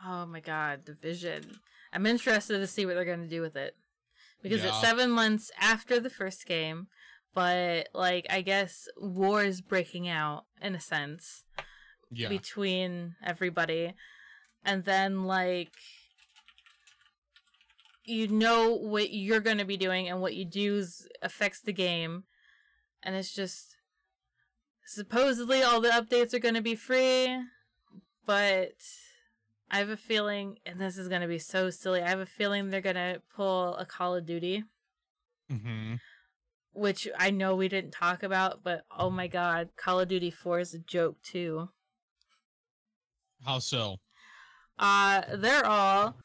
Oh my god, Division. I'm interested to see what they're going to do with it. Because Yeah. it's 7 months after the first game, but, like, I guess war is breaking out, in a sense, Yeah. between everybody. And then, like, you know what you're going to be doing, and what you do affects the game. And it's just, supposedly all the updates are going to be free, but I have a feeling, and this is going to be so silly, I have a feeling they're going to pull a Call of Duty. Mm-hmm. Which I know we didn't talk about, but oh my god, Call of Duty 4 is a joke too. How so? They're all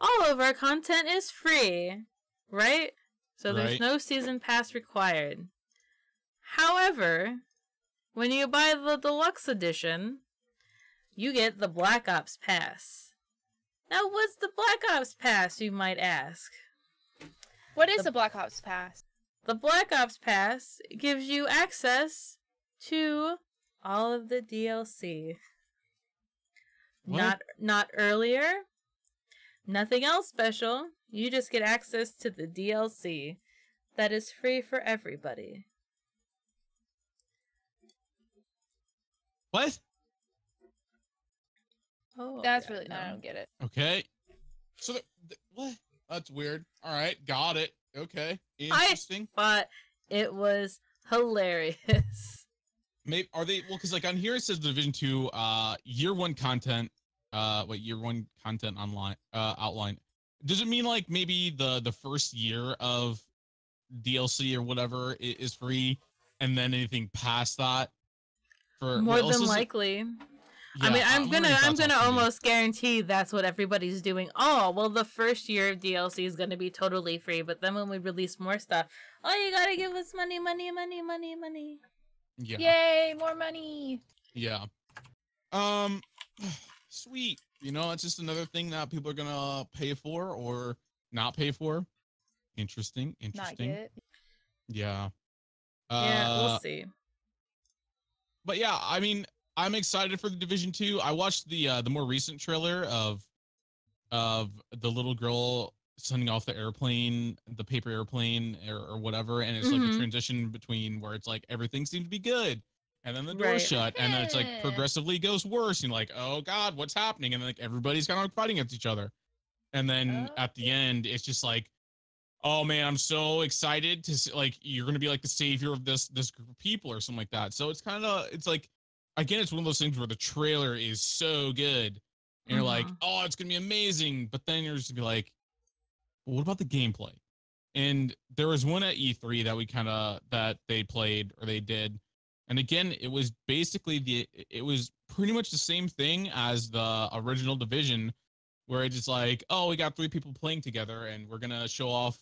of our content is free, right? So there's Right. no season pass required. However, when you buy the deluxe edition, you get the Black Ops Pass. Now, what's the Black Ops Pass, you might ask? What is the Black Ops Pass? The Black Ops Pass gives you access to all of the DLC. What? Not earlier. Nothing else special. You just get access to the DLC. That is free for everybody. What? Oh, That's yeah, really no. I don't get it. Okay. So what? That's weird. All right, got it. Okay, interesting. But it was hilarious. Maybe are they? Well, because like on here it says Division 2, year 1 content. Year 1 content online outline. Does it mean like maybe the first year of DLC or whatever is free, and then anything past that? For More what else than is it? likely. Yeah, I mean, I'm wondering if gonna that's all free. almost guarantee that's what everybody's doing. Oh, well, the first year of DLC is gonna be totally free, but then when we release more stuff, oh, you gotta give us money. Yeah. Yay, more money! Yeah. Sweet. You know, it's just another thing that people are gonna pay for or not pay for. Interesting. Not get. Yeah. Yeah, we'll see. But yeah, I mean, I'm excited for the Division 2. I watched the more recent trailer of the little girl sending off the airplane, the paper airplane or whatever, and it's like a transition between where it's like everything seems to be good, and then the door shut, and then it's like progressively goes worse, and you're like, oh god, what's happening? And then like everybody's kind of like fighting against each other, and then at the end, it's just like, oh man, I'm so excited to see, like you're gonna be like the savior of this group of people or something like that. So it's kind of like, again, it's one of those things where the trailer is so good, and you're like, oh, it's gonna be amazing, but then you're just gonna be like, well, what about the gameplay? And there was one at E3 that they played or they did, and again, it was basically it was pretty much the same thing as the original Division, where it's just like, oh, we got 3 people playing together, and we're gonna show off,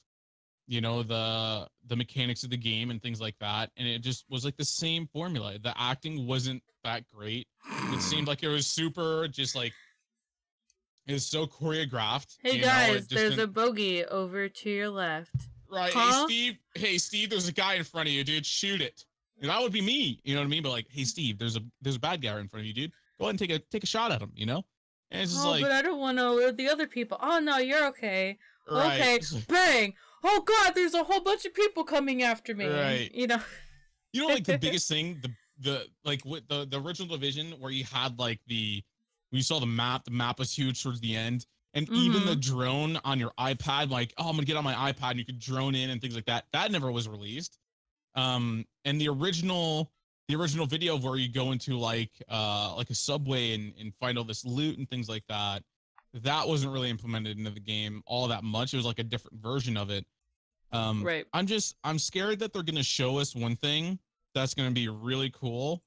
you know, the mechanics of the game and things like that. And it just was like the same formula. The acting wasn't that great. It seemed like it was super just like, it was so choreographed. Hey guys, there's a bogey over to your left. Right. Huh? Hey Steve, there's a guy in front of you, dude. Shoot it. And that would be me. You know what I mean? But like, hey Steve, there's a bad guy right in front of you, dude. Go ahead and take a shot at him, you know? And it's just like, but I don't want to alert the other people. Oh no, you're okay. Right. Okay, bang! Oh god, there's a whole bunch of people coming after me. Right. You know. You know, like the biggest thing, the like with the original Division, where you had like when you saw the map was huge towards the end, and even the drone on your iPad, like, oh, I'm gonna get on my iPad, and you could drone in and things like that. That never was released. And the original video where you go into like a subway and find all this loot and things like that, that wasn't really implemented into the game all that much. It was like a different version of it. Right. I'm scared that they're gonna show us one thing that's gonna be really cool,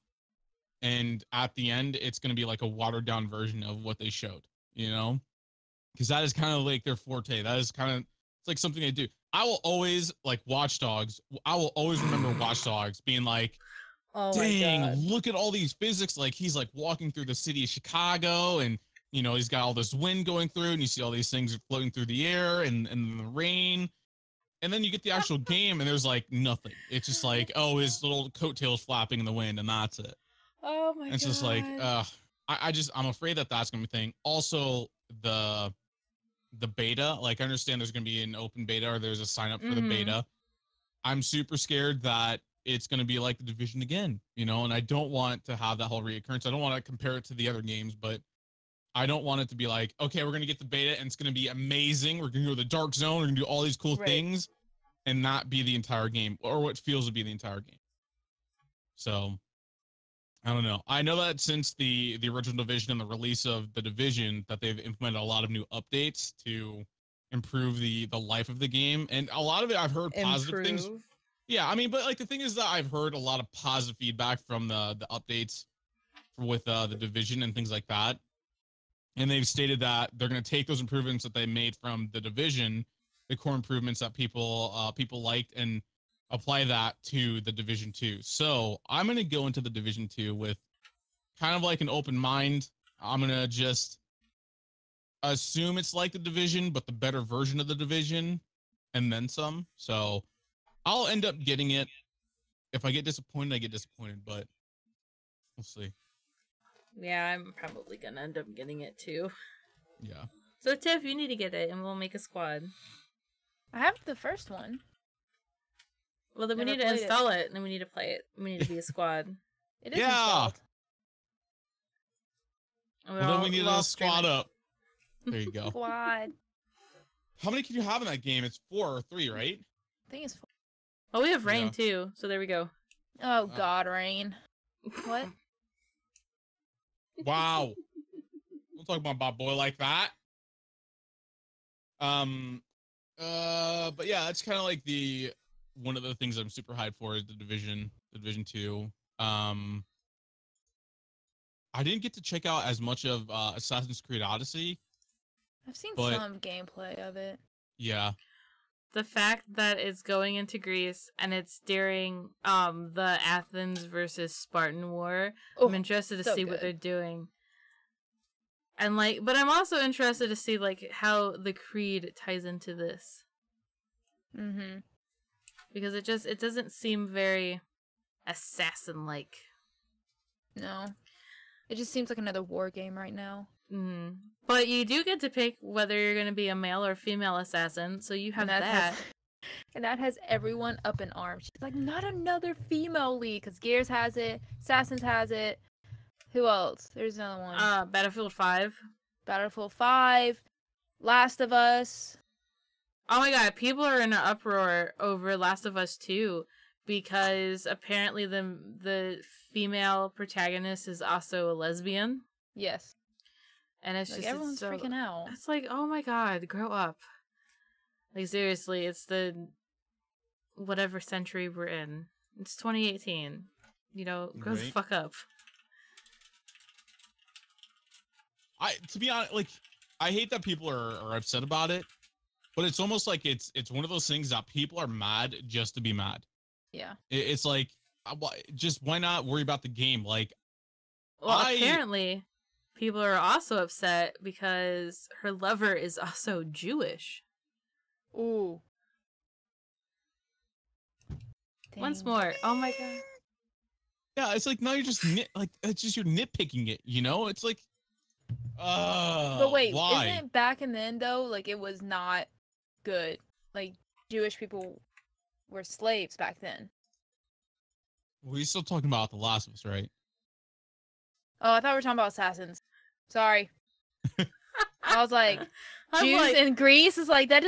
and at the end it's gonna be like a watered down version of what they showed, you know, because that is kind of like their forte. That is kind of, it's like something they do. I will always like Watch Dogs. I will always remember Watch Dogs being like, Oh dang, my God. look at all these physics. Like he's like walking through the city of Chicago and you know, he's got all this wind going through and you see all these things floating through the air and the rain. And then you get the actual game and there's like nothing. It's just like, oh, his little coattails flapping in the wind and that's it. Oh my God. It's just like, I'm afraid that that's going to be a thing. Also, the beta, like I understand there's going to be an open beta or there's a sign up for the beta. I'm super scared that it's going to be like the Division again, you know, and I don't want to have that whole reoccurrence. I don't want to compare it to the other games, but I don't want it to be like, okay, we're going to get the beta and it's going to be amazing. We're going to go to the dark zone. We're going to do all these cool things and not be the entire game or what feels to be the entire game. So I don't know. I know that since the original Division and the release of the Division that they've implemented a lot of new updates to improve the life of the game. And a lot of it I've heard positive things. Yeah, I mean, but like the thing is that I've heard a lot of positive feedback from the updates with the Division and things like that. And they've stated that they're going to take those improvements that they made from the Division, the core improvements that people liked, and apply that to the Division 2. So I'm going to go into the Division 2 with kind of like an open mind. I'm going to just assume it's like the Division, but the better version of the Division, and then some. So I'll end up getting it. If I get disappointed, I get disappointed, but we'll see. Yeah, I'm probably going to end up getting it too. Yeah. So Tiff, you need to get it and we'll make a squad. I have the first one. Well, then we need to install it and then we need to play it. We need to be a squad. It is installed. Well, then we need to squad up. There you go. Squad. How many can you have in that game? It's 4 or 3, right? I think it's 4. Oh, we have Rain too, so there we go. Oh God, Rain. What? Wow. Don't talk about my boy like that. But yeah, that's kind of like one of the things I'm super hyped for is the Division 2. I didn't get to check out as much of Assassin's Creed Odyssey. I've seen some gameplay of it. Yeah. The fact that it's going into Greece and it's during the Athens versus Spartan War, I'm interested to see what they're doing. And like, but I'm also interested to see like how the Creed ties into this. Because it doesn't seem very assassin-like. No. It just seems like another war game right now. But you do get to pick whether you're going to be a male or female assassin, so you have that. And that has everyone up in arms. She's like, not another female lead, because Gears has it, Assassins has it. Who else? There's another one. Battlefield 5. Battlefield 5. Last of Us. Oh my god, people are in an uproar over Last of Us 2 because apparently the female protagonist is also a lesbian. Yes. And it's like, just everyone's freaking out. It's like, oh my god, grow up. Like seriously, it's the whatever century we're in. It's 2018. You know, grow the fuck up. To be honest, like I hate that people are upset about it, but it's almost like it's one of those things that people are mad just to be mad. Yeah. It's like just why not worry about the game? Like, well, apparently people are also upset because her lover is also Jewish. Ooh. Dang. Once more. Oh my god. Yeah, it's like now you're just you're nitpicking it, you know? It's like but wait, isn't it back in then though? Like it was not good. Like Jewish people were slaves back then. We're still talking about The Last of Us, right? Oh, I thought we were talking about Assassins. Sorry. I was like, Jews in Greece is like, that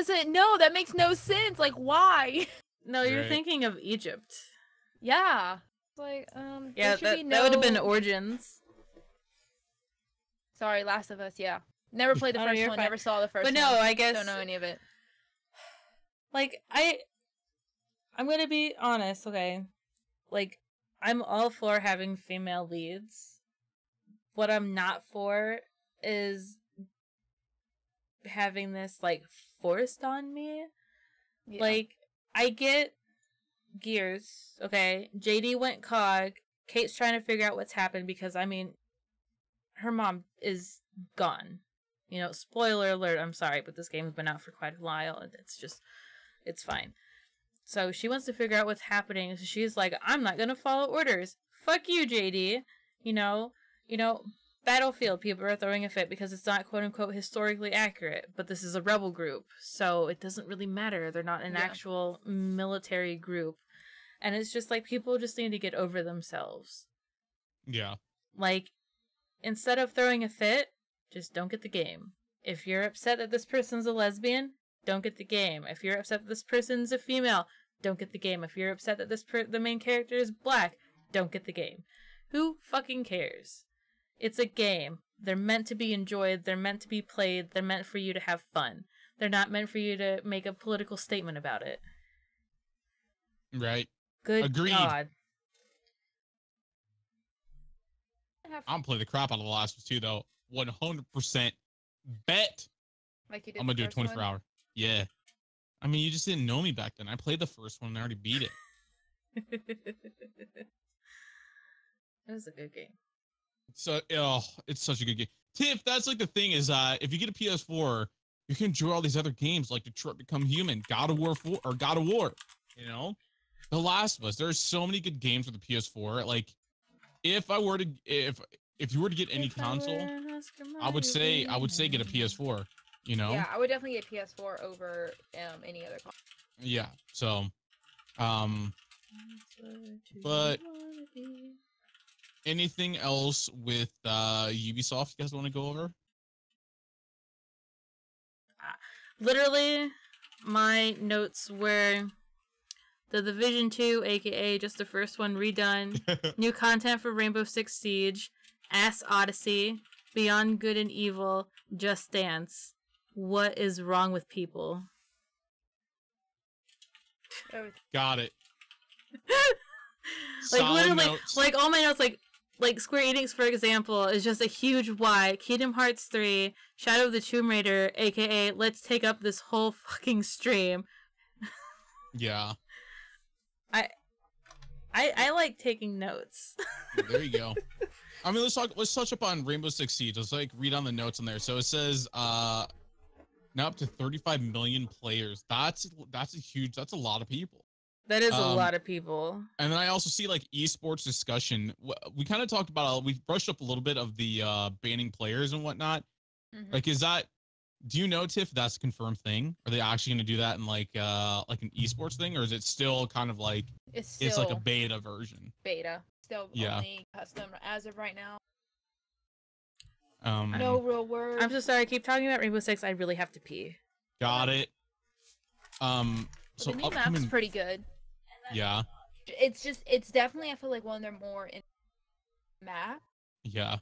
makes no sense. Like, why? No, you're thinking of Egypt. Yeah. It's like, yeah, that would have been Origins. Sorry, Last of Us, yeah. Never played the first one, never saw the first one. But no, I guess... Don't know any of it. Like, I'm gonna be honest, okay? Like, I'm all for having female leads. What I'm not for is having this, like, forced on me. Yeah. Like, I get Gears, okay? JD went COG. Kate's trying to figure out what's happened because, I mean, her mom is gone. You know, spoiler alert, I'm sorry, but this game's been out for quite a while, and it's fine. So she wants to figure out what's happening, so she's like, I'm not gonna follow orders. Fuck you, JD. You know, Battlefield people are throwing a fit because it's not quote-unquote historically accurate, but this is a rebel group, so it doesn't really matter. They're not an actual military group. And it's just like, people just need to get over themselves. Yeah. Like, instead of throwing a fit, just don't get the game. If you're upset that this person's a lesbian, don't get the game. If you're upset that this person's a female, don't get the game. If you're upset that the main character is black, don't get the game. Who fucking cares? It's a game. They're meant to be enjoyed. They're meant to be played. They're meant for you to have fun. They're not meant for you to make a political statement about it. Right. Good Agreed. God. I'm playing the crap out of the last one too, though. 100% bet. Like you did I'm gonna do a the first 24-hour. Yeah. I mean, you just didn't know me back then. I played the first one and I already beat it. It was a good game. So, it's such a good game. Tiff, that's like the thing is, if you get a PS4, you can enjoy all these other games like Detroit Become Human, God of War 4, or God of War. You know, The Last of Us. There's so many good games for the PS4. Like, if you were to get any console, I would say get a PS4. You know? Yeah, I would definitely get PS4 over any other console. Yeah. So, but anything else with Ubisoft you guys want to go over? Literally, my notes were The Division 2, aka just the first one, redone. New content for Rainbow Six Siege. Ass Odyssey. Beyond Good and Evil. Just Dance. What is wrong with people? Got it. Like, Solid literally, notes. like, all my notes, like Square Enix, for example, is just a huge why. Kingdom Hearts 3, Shadow of the Tomb Raider, aka let's take up this whole fucking stream. Yeah. I like taking notes. There you go. I mean, let's touch up on Rainbow Six Siege. Let's like read on the notes on there. So it says now up to 35 million players. That's a lot of people. That is a lot of people. And then I also see like esports discussion. We kind of talked about, we brushed up a little bit of the banning players and whatnot. Mm-hmm. Like, do you know, Tiff, that's a confirmed thing? Are they actually going to do that in like an esports thing, or is it still kind of like it's like a beta version? Beta, still only custom as of right now. No real word. I'm so sorry. I keep talking about Rainbow Six. I really have to pee. Got it. So the new map's pretty good. Yeah. It's definitely, I feel like, one of their more in map. Yeah.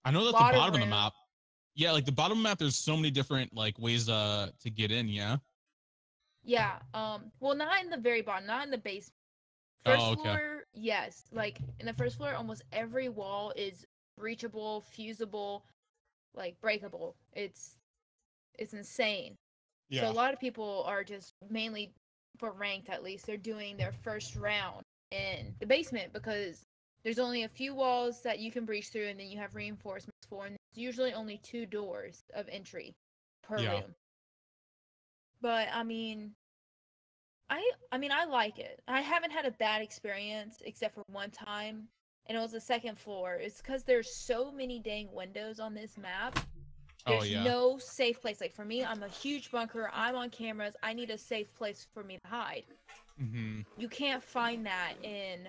I know that the bottom of the map. Yeah, like the bottom of the map, there's so many different like ways to get in. Yeah. Yeah. Well, not in the very bottom, not in the basement. First floor, yes. Like in the first floor, almost every wall is reachable, fusible, like breakable. It's insane. Yeah. So a lot of people are just, mainly for ranked at least, they're doing their first round in the basement because there's only a few walls that you can breach through, and then you have reinforcements for, and there's usually only 2 doors of entry per room. But I mean, I like it. I haven't had a bad experience except for one time, and it was the second floor. It's because there's so many dang windows on this map. There's no safe place. Like for me, I'm a huge bunker. I'm on cameras. I need a safe place for me to hide. Mm-hmm. You can't find that in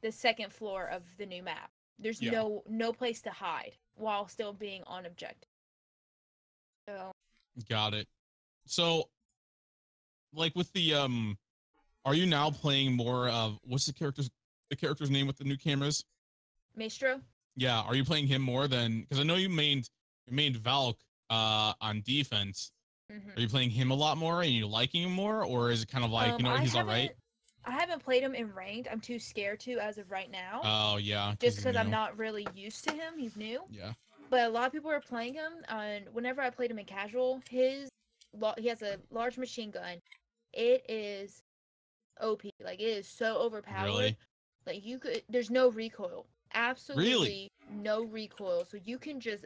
the second floor of the new map. There's no place to hide while still being on objective. So. Got it. So, like with the are you now playing more of what's the character's name with the new cameras? Maestro? Yeah, are you playing him more than, because I know you mained Valk on defense. Mm-hmm. Are you playing him a lot more and you liking him more, or is it kind of like, he's all right? I haven't played him in ranked. I'm too scared to as of right now. Oh yeah. Just because I'm not really used to him. He's new. Yeah. But a lot of people are playing him, and whenever I played him in casual, his he has a large machine gun. It is OP. Like, it is so overpowered. Really? Like, there's no recoil. Absolutely Really? no recoil. So you can just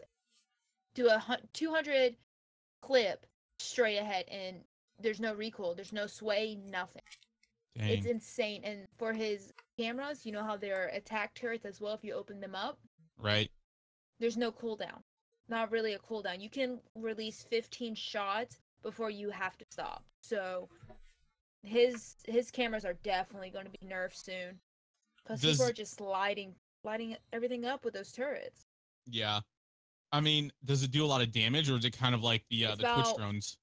do a 200 clip straight ahead, and there's no recoil. There's no sway, nothing. Dang. It's insane. And for his cameras, you know how they're attack turrets as well if you open them up? Right. There's no cooldown. Not really a cooldown. You can release 15 shots before you have to stop. So his cameras are definitely going to be nerfed soon, because people are just lighting everything up with those turrets. Yeah. I mean, does it do a lot of damage, or is it kind of like the Twitch drones?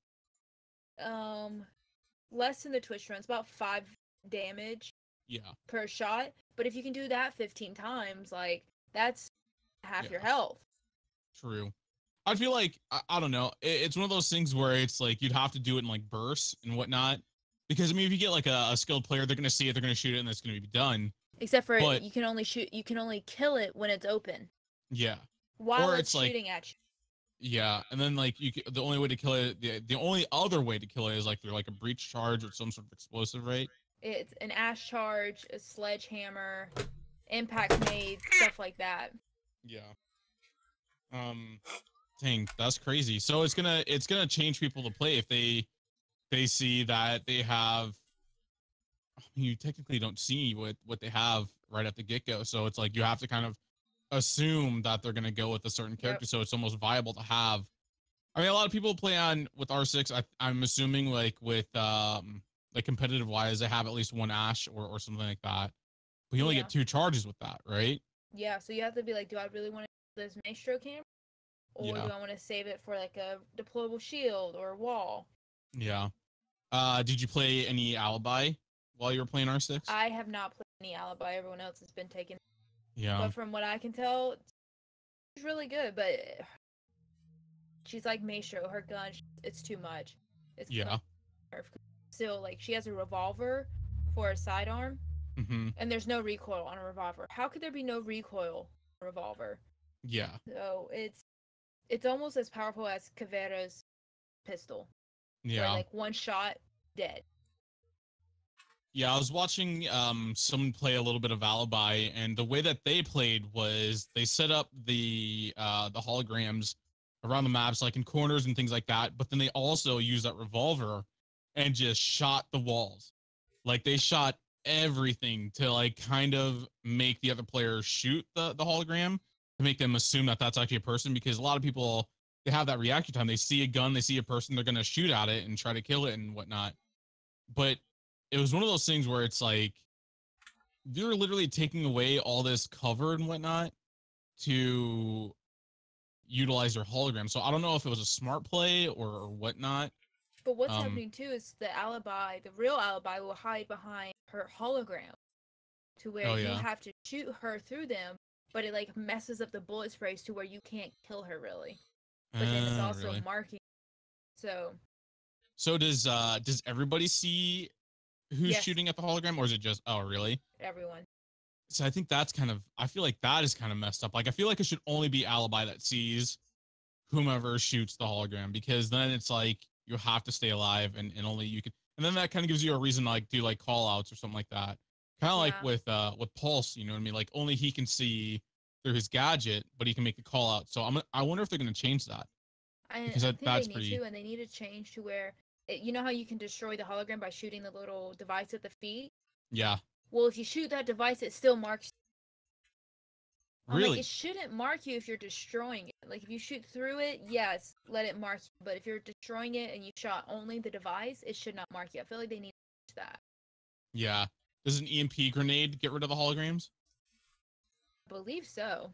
Less than the Twitch drones, about 5 damage. Yeah. Per shot. But if you can do that 15 times, like, that's half your health. True. I feel like, I don't know, it's one of those things where it's like you'd have to do it in like bursts and whatnot, because I mean, if you get like a skilled player, they're gonna see it, they're gonna shoot it, and it's gonna be done. Except for you can only kill it when it's open. Yeah. While it's shooting at you. Yeah, and then like the only way to kill it, the only other way to kill it is like through like a breach charge or some sort of explosive, right? It's an ash charge, a sledgehammer, impact nade, stuff like that. Yeah. Dang, that's crazy. So it's gonna change people to play if they see that they have. I mean, you technically don't see what they have right at the get-go, so it's like you have to kind of assume that they're gonna go with a certain character, so it's almost viable to have. I mean, a lot of people play with R6. I'm assuming like with like competitive wise, they have at least one Ash or something like that. But you only get 2 charges with that, right? Yeah, so you have to be like, do I really want to use this Maestro camera? Or do I want to save it for like a deployable shield or a wall? Yeah. Did you play any Alibi while you were playing R6? I have not played any Alibi. Everyone else has been taking. Yeah. But from what I can tell, she's really good. But she's like Maestro. Her gun, it's too much. It's still, like, she has a revolver for a sidearm, and there's no recoil on a revolver. How could there be no recoil on a revolver? Yeah. So it's almost as powerful as Caveira's pistol. Yeah. Where, like, one shot, dead. Yeah, I was watching someone play a little bit of Alibi, and the way that they played was they set up the holograms around the maps, like in corners and things like that, but then they also used that revolver and just shot the walls. Like, they shot everything to like kind of make the other player shoot the hologram, to make them assume that that's actually a person, because a lot of people, they have that reaction time. They see a gun, they see a person, they're going to shoot at it and try to kill it and whatnot. But it was one of those things where it's like, you're literally taking away all this cover and whatnot to utilize your hologram. So I don't know if it was a smart play or whatnot. But what's happening too is the real Alibi will hide behind her hologram, to where you have to shoot her through them, but it like messes up the bullet sprays to where you can't kill her really. But then it's also marking. So does everybody see who's shooting at the hologram, or is it just really? Everyone. So I think that's I feel like that is kind of messed up. Like, I feel like it should only be Alibi that sees whomever shoots the hologram, because then it's like you have to stay alive and only you can, and then that kind of gives you a reason to like do like call outs or something like that. Kind of like with Pulse, you know what I mean? Like, only he can see through his gadget, but he can make the call out. So I wonder if they're going to change that. Because I think they need to, and they need to change to where, you know how you can destroy the hologram by shooting the little device at the feet? Yeah. Well, if you shoot that device, it still marks. Really? Like, it shouldn't mark you if you're destroying it. Like, if you shoot through it, yes, let it mark you. But if you're destroying it and you shot only the device, it should not mark you. I feel like they need to change that. Yeah. Does an EMP grenade get rid of the holograms? I believe so.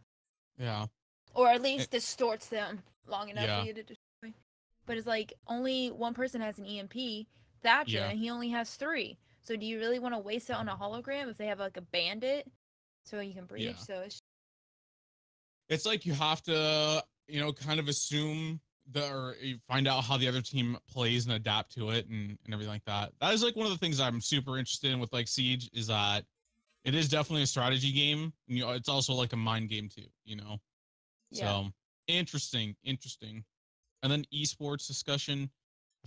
Yeah. Or at least distorts them long enough for you to destroy. But it's like, only one person has an EMP, Thatcher, and he only has 3. So do you really want to waste it on a hologram if they have like a bandit so you can breach? Yeah. So it's like you have to, kind of assume or you find out how the other team plays and adapt to it and everything like that. That is like one of the things I'm super interested in with like Siege, is that it is definitely a strategy game. It's also like a mind game too, Yeah. So interesting. And then esports discussion.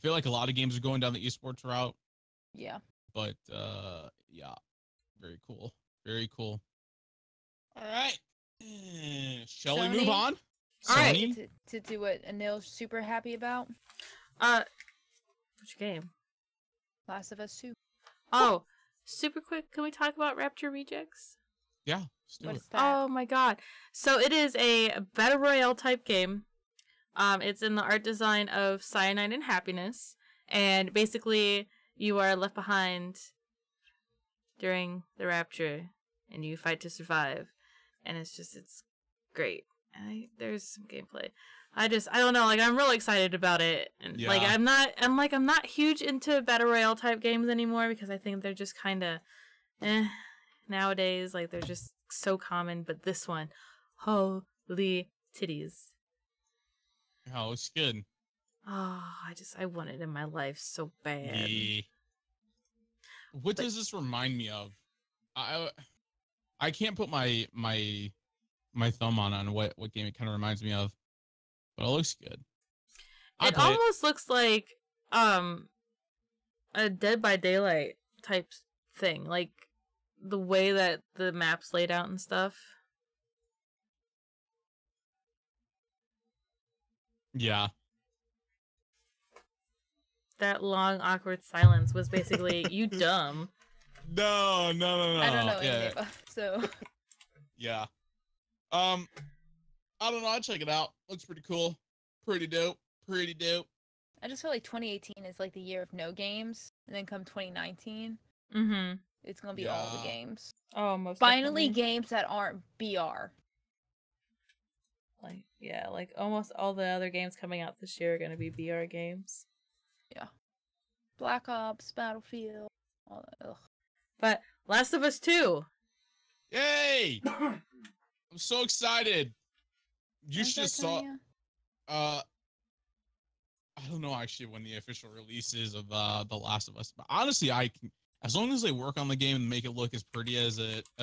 I feel like a lot of games are going down the esports route. Yeah. But yeah, very cool. Very cool. All right. Shall we move on? All right. To do what Anil's super happy about. Which game? Last of Us 2. Oh, super quick. Can we talk about Rapture Rejects? Yeah. What is that? Oh my god. So it is a battle royale type game. It's in the art design of Cyanide and Happiness, and basically you are left behind during the rapture, and you fight to survive, and it's great. There's some gameplay. I don't know, like I'm really excited about it, and yeah. like I'm not huge into battle royale type games anymore because I think they're just kind of nowadays, like they're just so common. But this one, holy titties! Oh, it's good. Oh, I want it in my life so bad. Yeah. What does this remind me of? I can't put my thumb on what game it kind of reminds me of, but it looks good. It almost looks like a Dead by Daylight type thing, like the way that the map's laid out and stuff. Yeah. that long awkward silence was basically you dumb. No. I don't know anything about, so. Yeah. I don't know. I'll check it out. Looks pretty cool. Pretty dope. I just feel like 2018 is like the year of no games, and then come 2019, it's gonna be all the games. Oh, most finally definitely. Games that aren't BR. Like almost all the other games coming out this year are gonna be BR games. Yeah, Black Ops, Battlefield, all that. Ugh. But Last of Us 2. Yay! I'm so excited. You should have saw. I don't know actually when the official release is of The Last of Us, but honestly, I can, as long as they work on the game and make it look as pretty as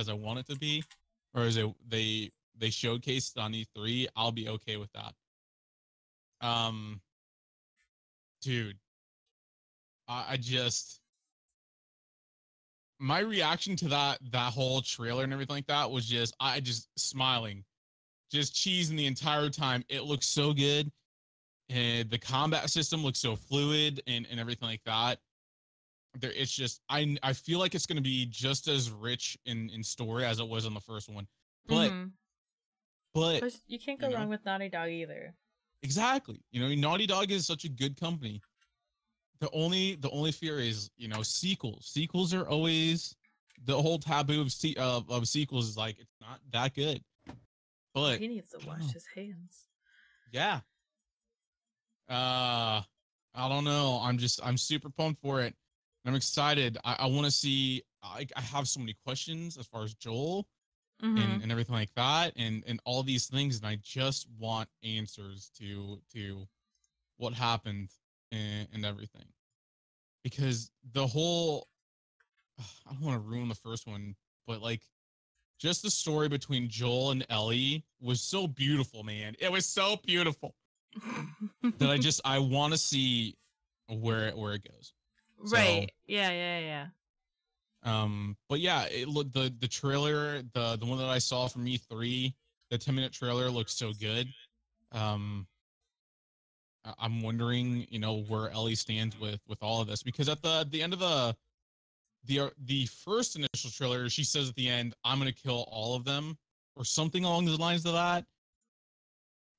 I want it to be, or as they showcased it on E3, I'll be okay with that. Dude, I just, my reaction to that whole trailer and everything like that was just smiling, just cheesing the entire time. It looks so good. And the combat system looks so fluid and everything like that. It's just, I feel like it's going to be just as rich in story as it was in the first one. But you can't go wrong with Naughty Dog either. Exactly. Naughty Dog is such a good company. The only fear is, sequels. Sequels are always, the whole taboo of sequels is like, it's not that good. But he needs to wash his hands. Yeah. I don't know. I'm super pumped for it. I'm excited. I want to see. I have so many questions as far as Joel and everything like that, and all these things, and I just want answers to what happened and everything, because the whole, I don't want to ruin the first one, but like, just the story between Joel and Ellie was so beautiful, man. It was so beautiful. That I want to see where it goes. Right. So, yeah. But yeah, the trailer, the one that I saw from E3, the 10-minute trailer looks so good. I'm wondering, where Ellie stands with all of this, because at the end of the first initial trailer, she says at the end, "I'm gonna kill all of them," or something along the lines of that.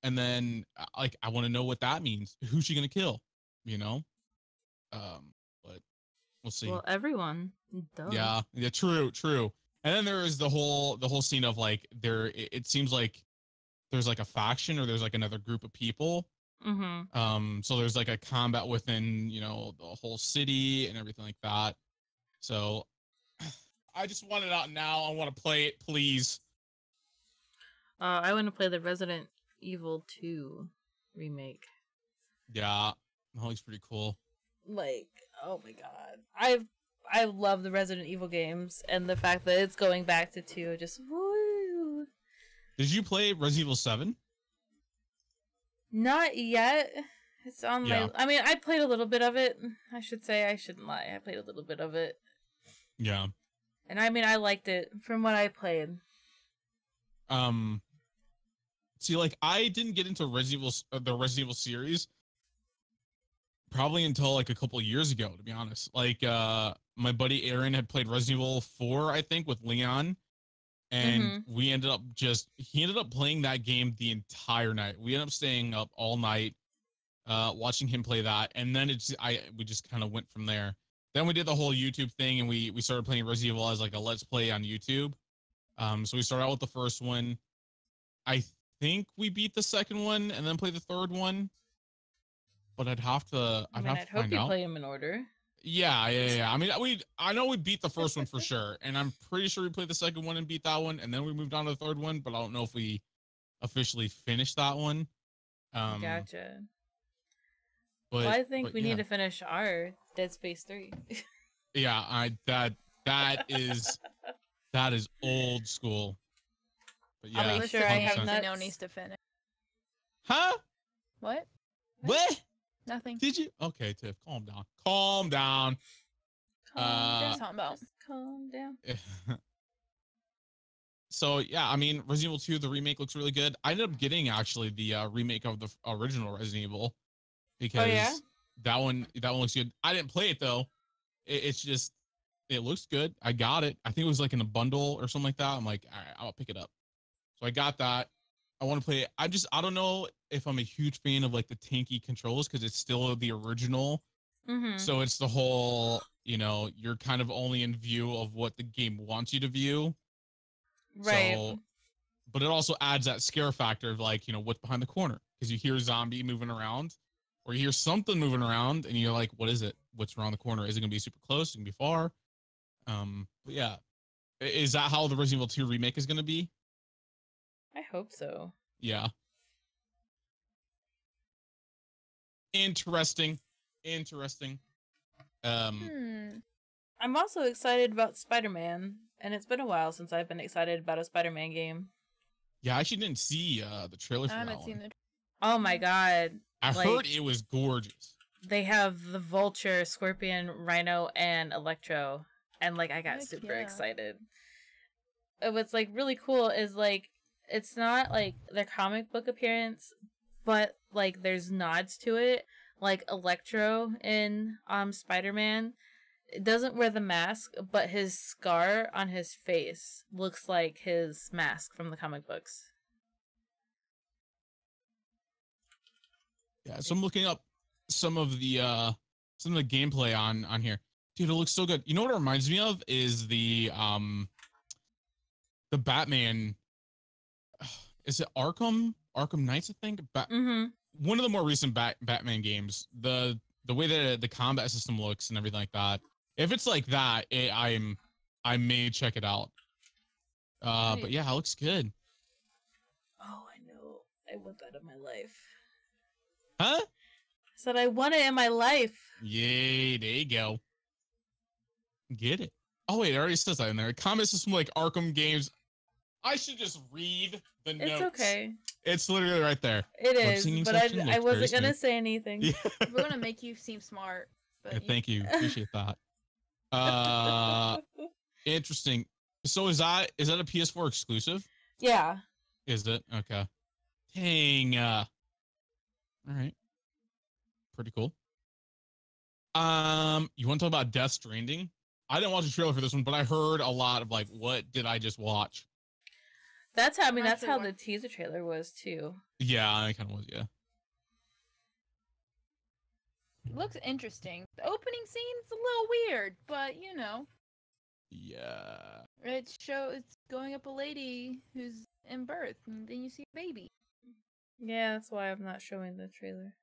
And then, like, I want to know what that means. Who's she gonna kill? But we'll see. Well, everyone. Duh. Yeah, true. And then there is the whole scene of like it seems like there's like a faction, or there's like another group of people. So there's like a combat within the whole city and everything like that. So I just want it out now. I want to play it, please. I want to play the Resident Evil 2 remake. Yeah, that looks pretty cool. Like, oh my god, I love the Resident Evil games, and the fact that it's going back to 2, just woo. Did you play Resident Evil 7? Not yet. It's on my. I mean, I played a little bit of it. I should say, I shouldn't lie. I played a little bit of it. Yeah. And I mean, I liked it from what I played. See, like, I didn't get into the Resident Evil series probably until like a couple of years ago, to be honest. Like, my buddy Aaron had played Resident Evil 4, I think, with Leon, and he ended up playing that game the entire night. We ended up staying up all night, watching him play that, and then we just kind of went from there. Then we did the whole YouTube thing, and we started playing Resident Evil as like a Let's Play on YouTube. So we started out with the first one. I think we beat the second one and then played the third one. But I'd have to I'd find hope you out. play them in order. Yeah. I mean, I know we beat the first one for sure, and I'm pretty sure we played the second one and beat that one, and then we moved on to the third one. But I don't know if we officially finished that one. Gotcha. But, I think we need to finish our Dead Space 3. Yeah, that is old school. But yeah, I'll be sure I have no needs to finish. Huh? What? What? Nothing. Did you? Okay, Tiff, calm down. Calm down. Calm down. So yeah, I mean, Resident Evil 2, the remake looks really good. I ended up getting actually the remake of the original Resident Evil because that one looks good. I didn't play it though. It's just it looks good. I got it. I think it was like in a bundle or something like that. I'm like, all right, I'll pick it up. So I got that. I want to play it. I don't know if I'm a huge fan of like the tanky controls because it's still the original. So it's the whole, you're kind of only in view of what the game wants you to view. Right. So, but it also adds that scare factor of like, what's behind the corner because you hear a zombie moving around or you hear something moving around and you're like, what is it? What's around the corner? Is it going to be super close? Is it going to be far? But yeah. Is that how the Resident Evil 2 remake is going to be? I hope so. Yeah. Interesting. I'm also excited about Spider-Man, and it's been a while since I've been excited about a Spider-Man game. Yeah, I actually didn't see the trailer for that one. I haven't seen Oh my god. I heard it was gorgeous. They have the Vulture, Scorpion, Rhino, and Electro, and like I got super excited. What's like really cool is like it's not like their comic book appearance, but like there's nods to it. Like Electro in Spider-Man, it doesn't wear the mask, but his scar on his face looks like his mask from the comic books. Yeah, so I'm looking up some of the gameplay on here. Dude, it looks so good. You know what it reminds me of is the Batman. Is it Arkham Knights? I think. One of the more recent Batman games. The way that the combat system looks and everything like that. If it's like that, I may check it out. But yeah, it looks good. Oh, I know. I want that in my life. Huh? I said I want it in my life. Yay! There you go. Get it. Oh wait, it already says that in there. Combat system like Arkham games. I should just read the notes. It's okay. It's literally right there. It is, but I wasn't going to say anything. Yeah. We're going to make you seem smart. But yeah, thank you. Appreciate that. Interesting. So is that a PS4 exclusive? Yeah. Is it? Okay. Dang. All right. Pretty cool. You want to talk about Death Stranding? I didn't watch the trailer for this one, but I heard a lot of like, what did I just watch? That's how the teaser trailer was too. Yeah, it kind of was. Yeah. It looks interesting. The opening scene's a little weird, but Yeah. It's going up a lady who's in birth, and then you see a baby. Yeah, that's why I'm not showing the trailer.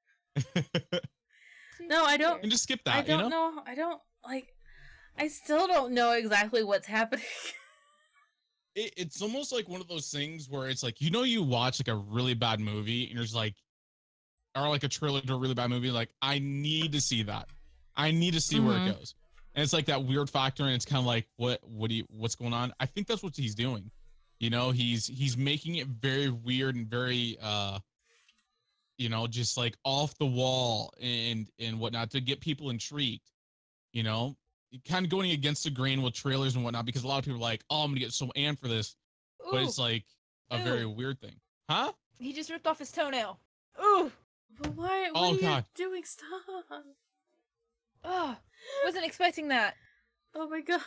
No, I don't. And just skip that. I don't know. I don't like. I still don't know exactly what's happening. It's almost like one of those things where it's like, you watch like a really bad movie and you're just like, or like a trailer to a really bad movie. Like, I need to see that. I need to see where it goes. And it's like that weird factor. And it's kind of like, what's going on? I think that's what he's doing. He's making it very weird and very, you know, just like off the wall and whatnot to get people intrigued, you know, kind of going against the grain with trailers and whatnot, because a lot of people are like, oh, I'm gonna get so amped for this. Ooh. But it's like a very weird thing. Huh? He just ripped off his toenail. Ooh. But why? What are you doing? Stop. Oh, wasn't expecting that. Oh my god.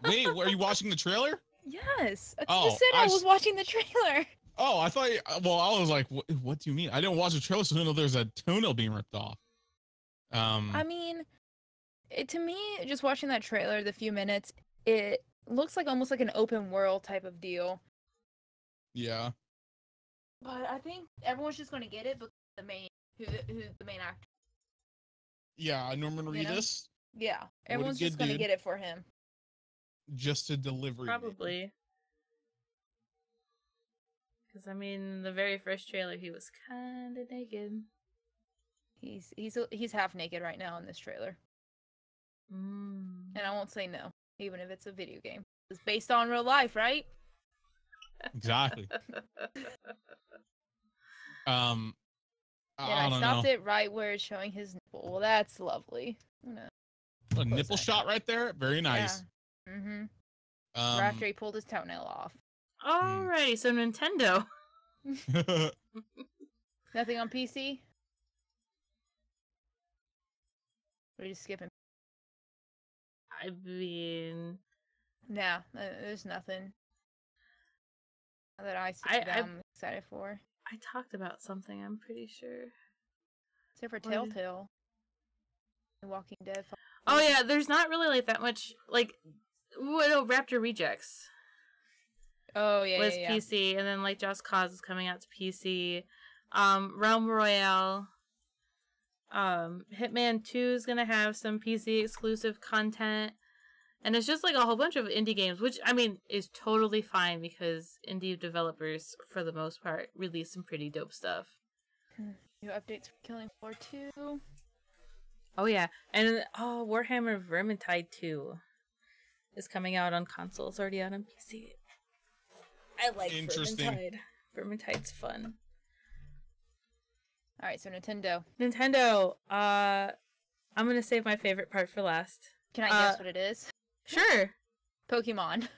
Wait, were you watching the trailer? Yes. I just said I was watching the trailer. Oh, I thought. Well, I was like, what do you mean? I didn't watch the trailer, so I didn't know there's a toenail being ripped off. I mean, to me, just watching that trailer, the few minutes, it looks like almost like an open world type of deal. Yeah. But I think everyone's just going to get it because the main who's the main actor. Yeah, Norman Reedus. Yeah, everyone's just going to get it for him. Just to deliver. Probably. Because I mean, the very first trailer, he was kind of naked. He's half naked right now in this trailer. And I won't say no, even if it's a video game. It's based on real life, right? Exactly. I stopped it right where it's showing his nipple. Well, that's lovely. A nipple shot right there. Very nice. Yeah. Mm-hmm. Right after he pulled his toenail off. Alrighty, so Nintendo. Nothing on PC? Or are you just skipping? I mean... Nah, there's nothing that I'm excited for. I talked about something, I'm pretty sure. Except for Telltale. Walking Dead. Oh yeah, there's not really like that much, like, Raptor Rejects. Oh yeah, was PC, and then like Just Cause is coming out to PC. Realm Royale. Hitman 2 is gonna have some PC exclusive content. And it's just like a whole bunch of indie games, which, I mean, is totally fine because indie developers, for the most part, release some pretty dope stuff. New updates for Killing Floor 2. Oh, yeah. And, Warhammer Vermintide 2 is coming out on console. It's already out on PC. I like Vermintide. Vermintide's fun. Alright, so Nintendo. I'm gonna save my favorite part for last. Can I guess what it is? Sure. Pokemon.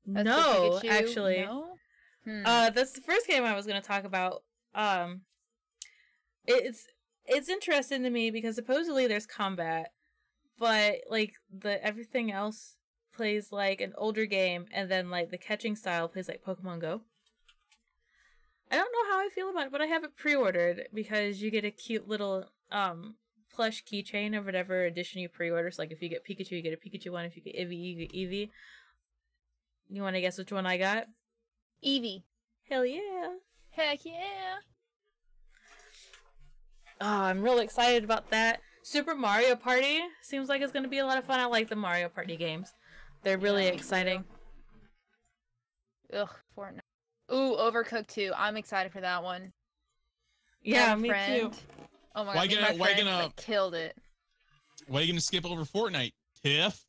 No, actually. No? That's the first game I was going to talk about. It's interesting to me because supposedly there's combat, but like everything else plays like an older game, and then like the catching style plays like Pokemon Go. I don't know how I feel about it, but I have it pre-ordered because you get a cute little plush keychain of whatever edition you pre-order. So like if you get Pikachu, you get a Pikachu one. If you get Eevee, you get Eevee. You want to guess which one I got? Eevee. Hell yeah. Heck yeah. Oh, I'm real excited about that. Super Mario Party seems like it's going to be a lot of fun. I like the Mario Party games. They're really exciting. Ugh, Fortnite. Ooh, Overcooked 2. I'm excited for that one. Yeah, me too. Oh my god, why gonna killed it. Why are you gonna skip over Fortnite, Tiff?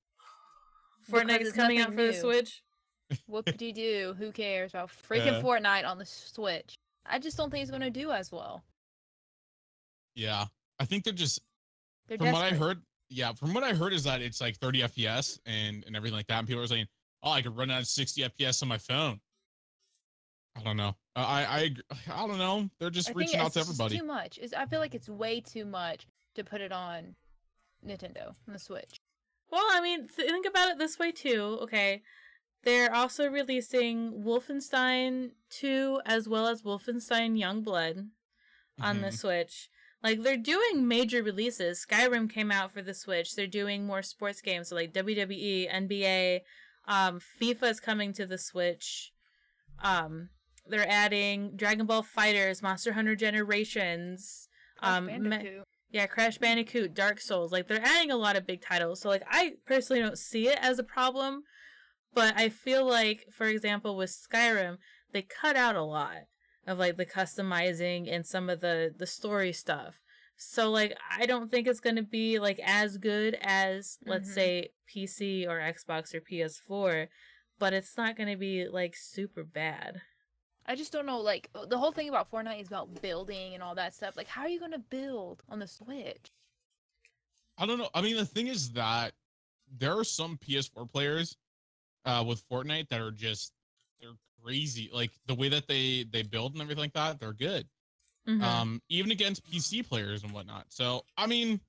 Fortnite is coming out for the Switch. Whoop-de-doo. Who cares about freaking Fortnite on the Switch? I just don't think it's gonna do as well. Yeah, I think they're from what I heard. Yeah, from what I heard is that it's like 30 FPS and everything like that. And people are saying, "Oh, I could run at 60 FPS on my phone." I don't know. I don't know. They're just reaching out to everybody. It's too much. I feel like it's way too much to put it on Nintendo, on the Switch. Well, I mean, think about it this way too. Okay, they're also releasing Wolfenstein 2 as well as Wolfenstein Youngblood on the Switch. Like, they're doing major releases. Skyrim came out for the Switch. They're doing more sports games, so like WWE, NBA, FIFA is coming to the Switch. They're adding Dragon Ball FighterZ, Monster Hunter Generations, Crash Bandicoot, Dark Souls. Like, they're adding a lot of big titles. So, like, I personally don't see it as a problem, but I feel like, for example, with Skyrim, they cut out a lot of, like, the customizing and some of the story stuff. So, like, I don't think it's going to be, like, as good as, let's say, PC or Xbox or PS4, but it's not going to be, like, super bad. I just don't know. Like the whole thing about Fortnite is about building and all that stuff. Like, how are you gonna build on the Switch? I don't know. I mean, the thing is that there are some PS4 players with Fortnite that are just they're crazy. Like the way that they build and everything like that, they're good. Even against PC players and whatnot. So I mean,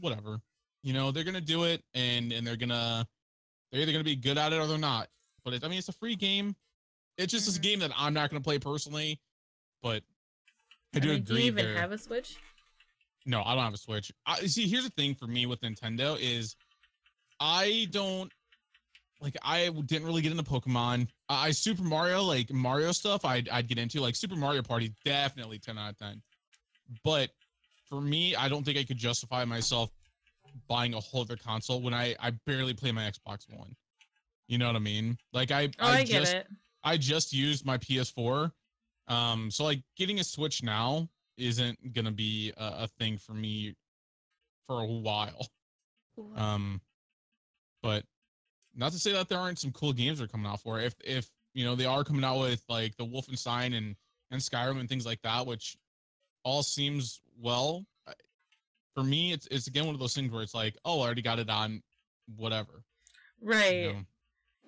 whatever. You know, they're gonna do it, and they're either gonna be good at it or they're not. But I mean, it's a free game. It's just this game that I'm not gonna play personally. But I do agree. Do you even have a Switch? No, I don't have a Switch. See, here's the thing for me with Nintendo is I didn't really get into Pokemon. Super Mario, like Mario stuff, I'd get into. Like Super Mario Party, definitely 10 out of 10. But for me, I don't think I could justify myself buying a whole other console when I barely play my Xbox One. You know what I mean? Like I get it. I just used my PS4. So like getting a Switch now isn't gonna be a thing for me for a while. But not to say that there aren't some cool games that are coming out for it. If you know, they are coming out with like the Wolfenstein and Skyrim and things like that, which all seems well. For me, it's again one of those things where it's like, oh, I already got it on whatever. Right. You know?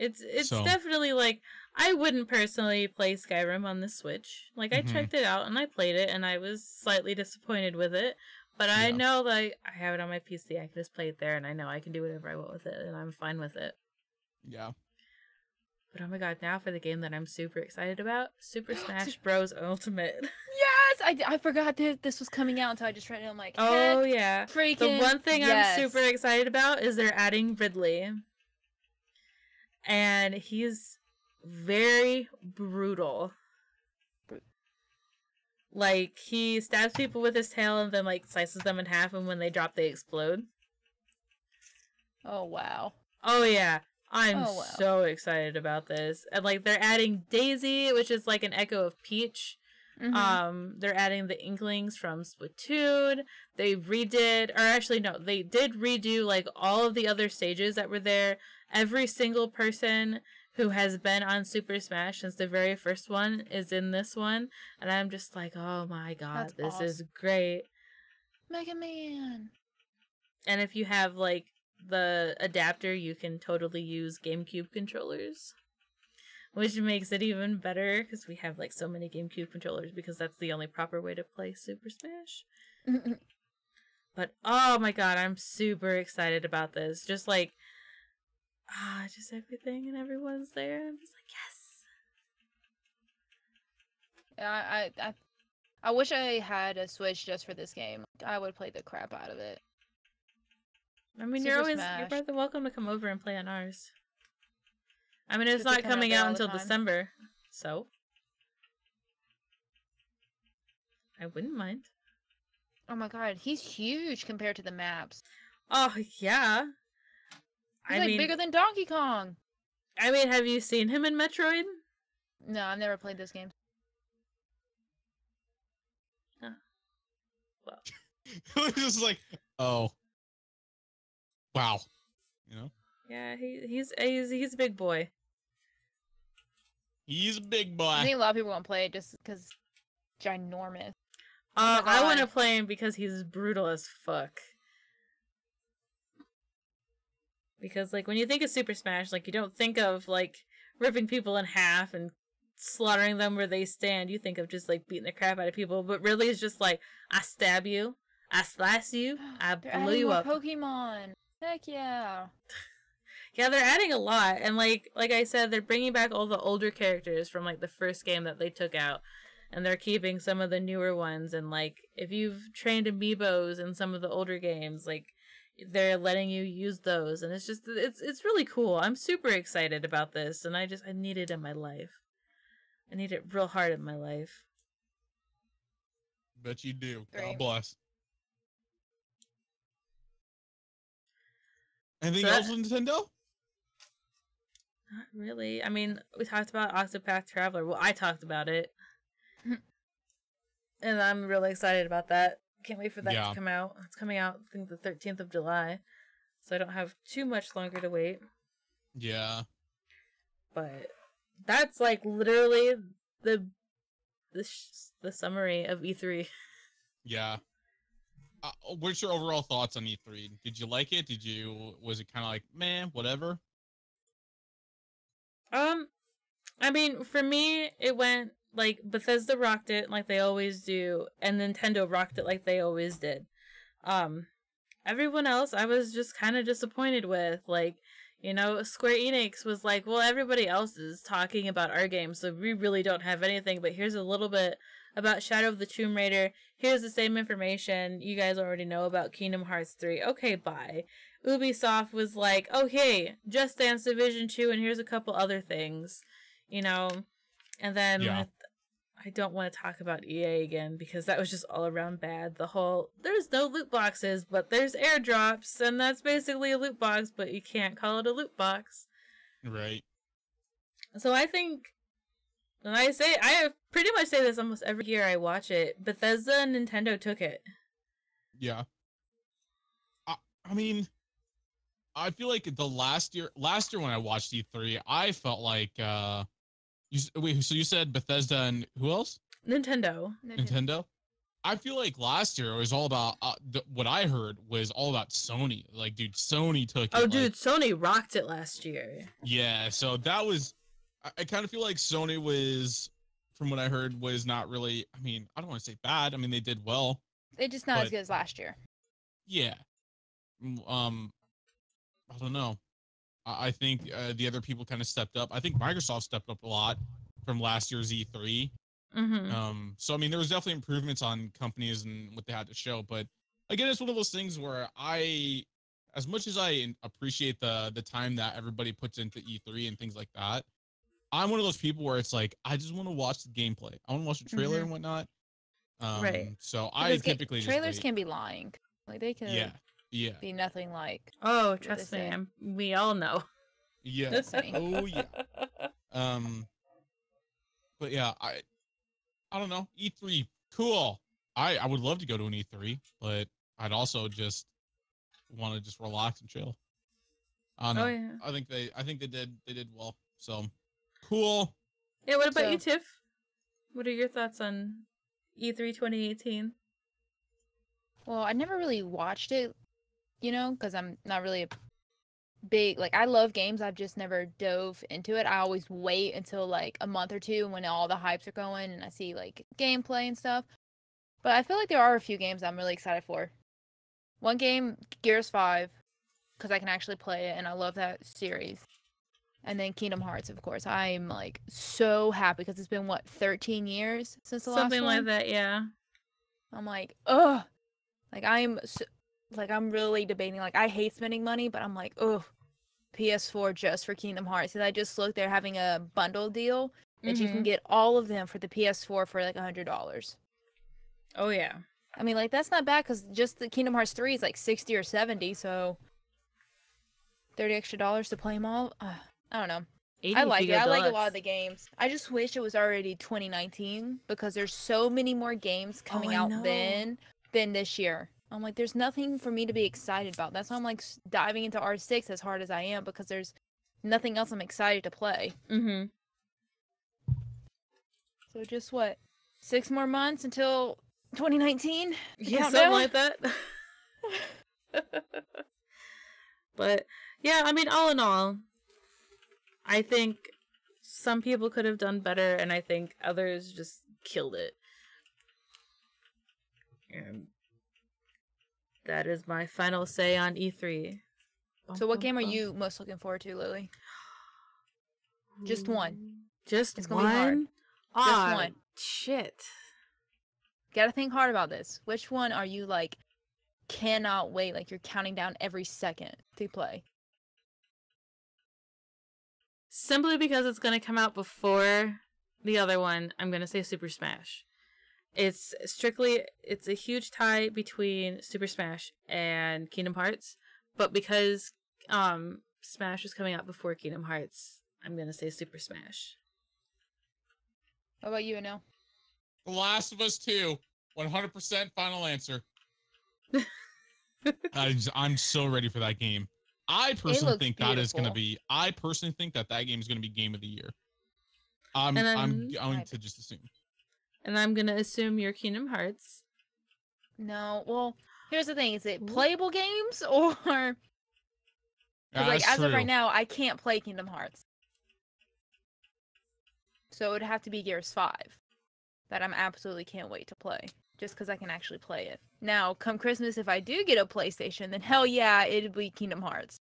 It's definitely like, I wouldn't personally play Skyrim on the Switch. Like, I checked it out and I played it and I was slightly disappointed with it. But I know that I have it on my PC. I can just play it there and I know I can do whatever I want with it and I'm fine with it. Yeah. But oh my god, now for the game that I'm super excited about, Super Smash Bros. Ultimate. Yes! I forgot this was coming out until I just read it. I'm like, oh yeah. Freaking the one thing I'm super excited about is they're adding Ridley. And he's very brutal. Like, he stabs people with his tail and then, like, slices them in half, and when they drop, they explode. Oh, wow. Oh, yeah. I'm so excited about this. And, like, they're adding Daisy, which is, like, an echo of Peach. They're adding the Inklings from Splatoon. They did redo, like, all of the other stages that were there. Every single person who has been on Super Smash since the very first one is in this one. And I'm just like, oh my god, this is great. Mega Man! And if you have, like, the adapter, you can totally use GameCube controllers. Which makes it even better, because we have, like, so many GameCube controllers, because that's the only proper way to play Super Smash. But, oh my god, I'm super excited about this. Just, like, just everything and everyone's there. I'm just like, yes! I wish I had a Switch just for this game. I would play the crap out of it. I mean, you're more than welcome to come over and play on ours. I mean, it's not coming out until December, so I wouldn't mind. Oh my god, he's huge compared to the maps. Oh, yeah. He's like bigger than Donkey Kong. I mean, have you seen him in Metroid? No, I've never played this game. Oh. Well. It's just like, oh. Wow. You know? Yeah, he's a big boy. He's a big boy. I think a lot of people won't play it just because ginormous. I want to play him because he's brutal as fuck. Because, like, when you think of Super Smash, like, you don't think of, like, ripping people in half and slaughtering them where they stand. You think of just, like, beating the crap out of people. But really, it's just like, I stab you, I slice you, I blow you up. Pokemon. Heck yeah. Yeah, they're adding a lot. And, like I said, they're bringing back all the older characters from, like, the first game that they took out. And they're keeping some of the newer ones. And, like, if you've trained amiibos in some of the older games, like, they're letting you use those, and it's just it's really cool. I'm super excited about this, and I need it in my life. I need it real hard in my life. Bet you do. God bless. Anything else with Nintendo? Not really. I mean, we talked about Octopath Traveler. Well, I talked about it. And I'm really excited about that. Can't wait for that to come out. It's coming out, I think, the 13th of July. So I don't have too much longer to wait. Yeah. But that's, like, literally the summary of E3. Yeah. What's your overall thoughts on E3? Did you like it? Was it kind of like, man, whatever? I mean, for me, it went like Bethesda rocked it like they always do, and Nintendo rocked it like they always did. Everyone else, I was just kind of disappointed with. Like, you know, Square Enix was like, well, everybody else is talking about our game, so we really don't have anything, but here's a little bit about Shadow of the Tomb Raider. Here's the same information you guys already know about Kingdom Hearts 3. Okay, bye. Ubisoft was like, okay, Just Dance Division 2, and here's a couple other things, you know? And then I don't want to talk about EA again because that was just all around bad. The whole, there's no loot boxes, but there's airdrops, and that's basically a loot box, but you can't call it a loot box. Right. So I think, and I pretty much say this almost every year I watch it, Bethesda and Nintendo took it. Yeah. I mean, I feel like the last year when I watched E3, I felt like, so you said Bethesda and who else? Nintendo. I feel like last year it was all about, what I heard was all about Sony. Like, dude, Sony took it. Oh, dude, Sony rocked it last year. Yeah, so that was, I kind of feel like Sony was, from what I heard, was not really, I mean, I don't want to say bad. I mean, they did well. They're just not as good as last year. Yeah. I don't know. I think the other people kind of stepped up. I think Microsoft stepped up a lot from last year's E3. Mm-hmm. So, I mean, there was definitely improvements on companies and what they had to show. But again, it's one of those things where as much as I appreciate the time that everybody puts into E3 and things like that, I'm one of those people where it's like, I just want to watch the gameplay. I want to watch the trailer and whatnot. Right. So I typically trailers can be lying. Like they can be nothing like. Oh, trust me, we all know. Yeah. Oh yeah. But yeah, I don't know. E3, cool. I would love to go to an E3, but I'd also just want to just relax and chill. I don't know. Yeah. I think they did well. So cool. Yeah. What about you, Tiff? What are your thoughts on E3 2018? Well, I never really watched it, you know, because I'm not really a big, like, I love games. I've just never dove into it. I always wait until like a month or two when all the hypes are going and I see like gameplay and stuff. But I feel like there are a few games I'm really excited for. One game, Gears 5, because I can actually play it and I love that series. And then Kingdom Hearts, of course. I'm like so happy because it's been, what, 13 years since the last one? Something like that, yeah. I'm like, ugh. Like, I'm really debating. Like, I hate spending money, but I'm like, ugh, PS4 just for Kingdom Hearts. And I just looked, they're having a bundle deal that you can get all of them for the PS4 for like $100. Oh, yeah. I mean, like, that's not bad because just the Kingdom Hearts 3 is like 60 or 70, so $30 extra to play them all. I don't know. I like it. I like a lot of the games. I just wish it was already 2019 because there's so many more games coming out then than this year. I'm like, there's nothing for me to be excited about. That's why I'm like diving into R6 as hard as I am because there's nothing else I'm excited to play. Mm-hmm. So just what? 6 more months until 2019? Yeah, something like that. But yeah, I mean, all in all, I think some people could have done better, and I think others just killed it. And that is my final say on E3. So what game are you most looking forward to, Lily? Just one. Just it's one? Gonna be hard. Just one. Shit. Gotta think hard about this. Which one are you like, cannot wait, like you're counting down every second to play? Simply because it's going to come out before the other one, I'm going to say Super Smash. It's a huge tie between Super Smash and Kingdom Hearts, but because Smash is coming out before Kingdom Hearts, I'm going to say Super Smash. How about you, Anil? The Last of Us 2, 100% final answer. I'm so ready for that game. I personally think that is going to be. I personally think that game is going to be game of the year. I'm going to just assume. And I'm gonna assume you're Kingdom Hearts. No, well, here's the thing: is it playable games or? Like as of right now, I can't play Kingdom Hearts, so it would have to be Gears 5. That I'm absolutely can't wait to play, just because I can actually play it. Now, come Christmas, if I do get a PlayStation, then hell yeah, it'd be Kingdom Hearts.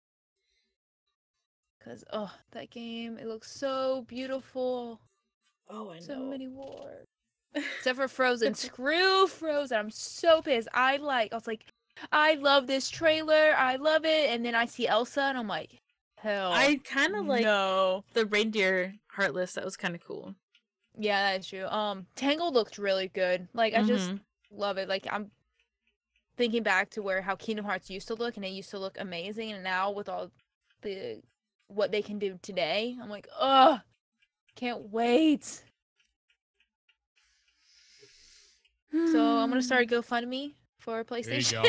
Because, oh, that game, it looks so beautiful. Oh, I know. So many wars. Except for Frozen. Screw Frozen. I'm so pissed. I was like, I love this trailer. I love it. And then I see Elsa, and I'm like, hell I kind of like no. the reindeer Heartless. That was kind of cool. Yeah, that is true. Tangled looked really good. Like, I just love it. Like, I'm thinking back to how Kingdom Hearts used to look, and it used to look amazing. And now with all what they can do today, I'm like, ugh, can't wait. So I'm gonna start a GoFundMe for a PlayStation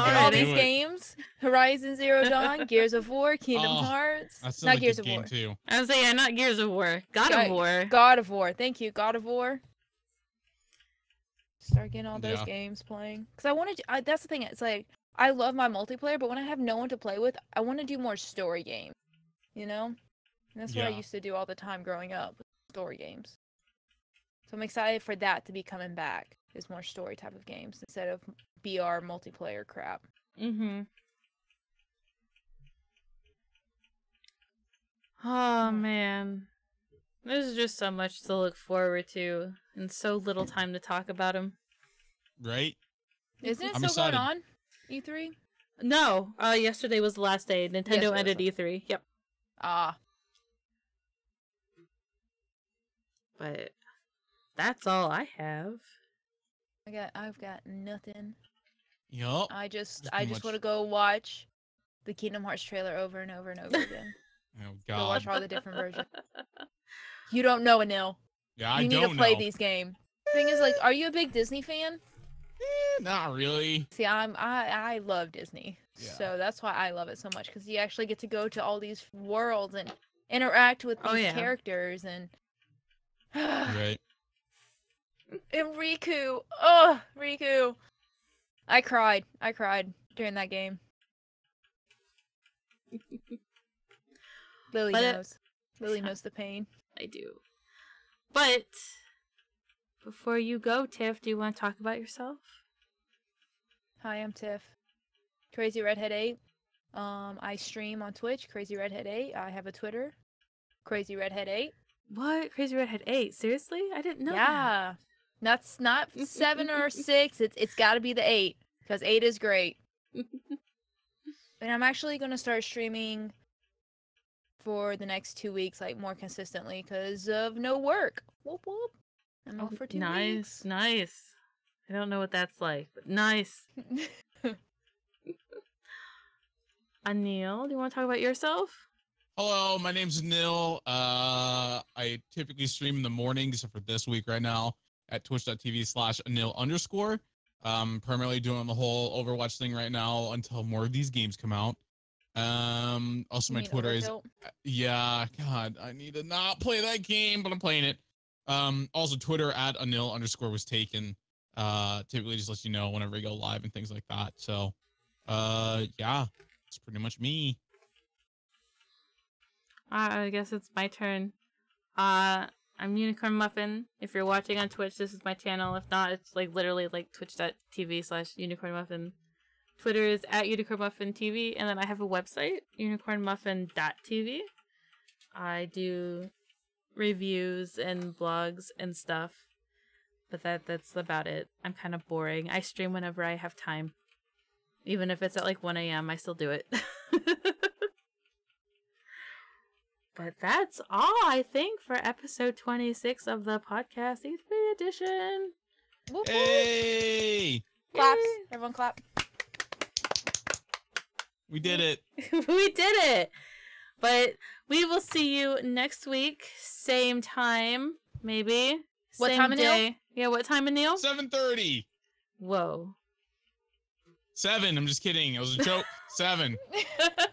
for all these games: Horizon Zero Dawn, Gears of War, Kingdom Hearts. Not Gears of War. Too. I was saying, not Gears of War. God of War. God of War. Thank you, God of War. Start getting all those games playing. Because I want to. That's the thing. It's like I love my multiplayer, but when I have no one to play with, I want to do more story games. You know, and that's what I used to do all the time growing up. Story games. So I'm excited for that to be coming back. Is more story type of games instead of BR multiplayer crap. Oh man, there's just so much to look forward to, and so little time to talk about them. Right? Isn't it still going on? E3? No. Yesterday was the last day. Nintendo ended E3. Yep. But that's all I have. I've got nothing. Yup. I just want to go watch the Kingdom Hearts trailer over and over and over again. Oh God. Go watch all the different versions. You don't know, Anil. Yeah, you need to play these games. Thing is, like, are you a big Disney fan? Not really. See, I love Disney, so that's why I love it so much, because you actually get to go to all these worlds and interact with these characters and. Right. And Riku. Oh, Riku. I cried during that game. Lily knows. Lily knows the pain. I do. But before you go, Tiff, do you want to talk about yourself? Hi, I'm Tiff. Crazy Redhead 8. I stream on Twitch, Crazy Redhead 8. I have a Twitter, Crazy Redhead 8. What? Crazy Redhead 8? Seriously? I didn't know. Yeah. That's not 7 or 6. It's got to be the 8, because 8 is great. And I'm actually going to start streaming for the next 2 weeks, like, more consistently, because of no work. Whoop whoop. I'm off for 2 weeks. Nice. I don't know what that's like, but nice. Anil, do you want to talk about yourself? Hello, my name's Anil. I typically stream in the morning, except for this week right now, at twitch.tv/Anil_. Primarily doing the whole Overwatch thing right now until more of these games come out. Also my Twitter is God, I need to not play that game, but I'm playing it. Also Twitter at Anil_ was taken. Typically just lets you know whenever I go live and things like that. So yeah, it's pretty much me. I guess it's my turn. I'm Unicorn Muffin. If you're watching on Twitch, this is my channel. If not, it's like literally like twitch.tv/Unicorn Muffin. Twitter is at Unicorn Muffin TV, and then I have a website, unicornmuffin.tv. I do reviews and blogs and stuff, but that's about it. I'm kind of boring. I stream whenever I have time. Even if it's at like 1 a.m., I still do it. But that's all, I think, for episode 26 of the podcast E3 edition. Whoop, whoop. Hey! Claps. Everyone clap. We did it. We did it. But we will see you next week. Same time, maybe. What Same time, day. Anil? Yeah, what time, Anil? 7:30. Whoa. 7. I'm just kidding. It was a joke. 7.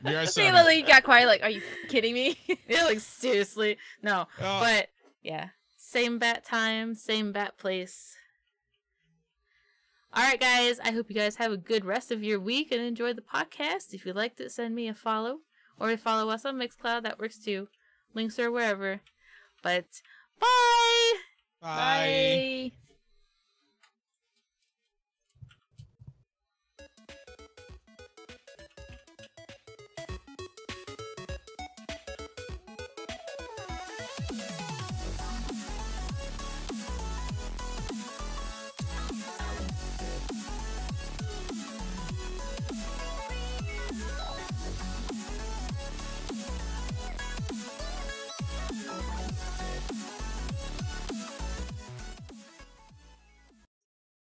We are 7. See, Lily got quiet. Like, are you kidding me? Yeah, like seriously. No. But Yeah. Same bat time, same bat place. All right, guys. I hope you guys have a good rest of your week and enjoy the podcast. If you liked it, send me a follow. Or follow us on Mixcloud. That works too. Links are wherever. But bye! Bye. Bye.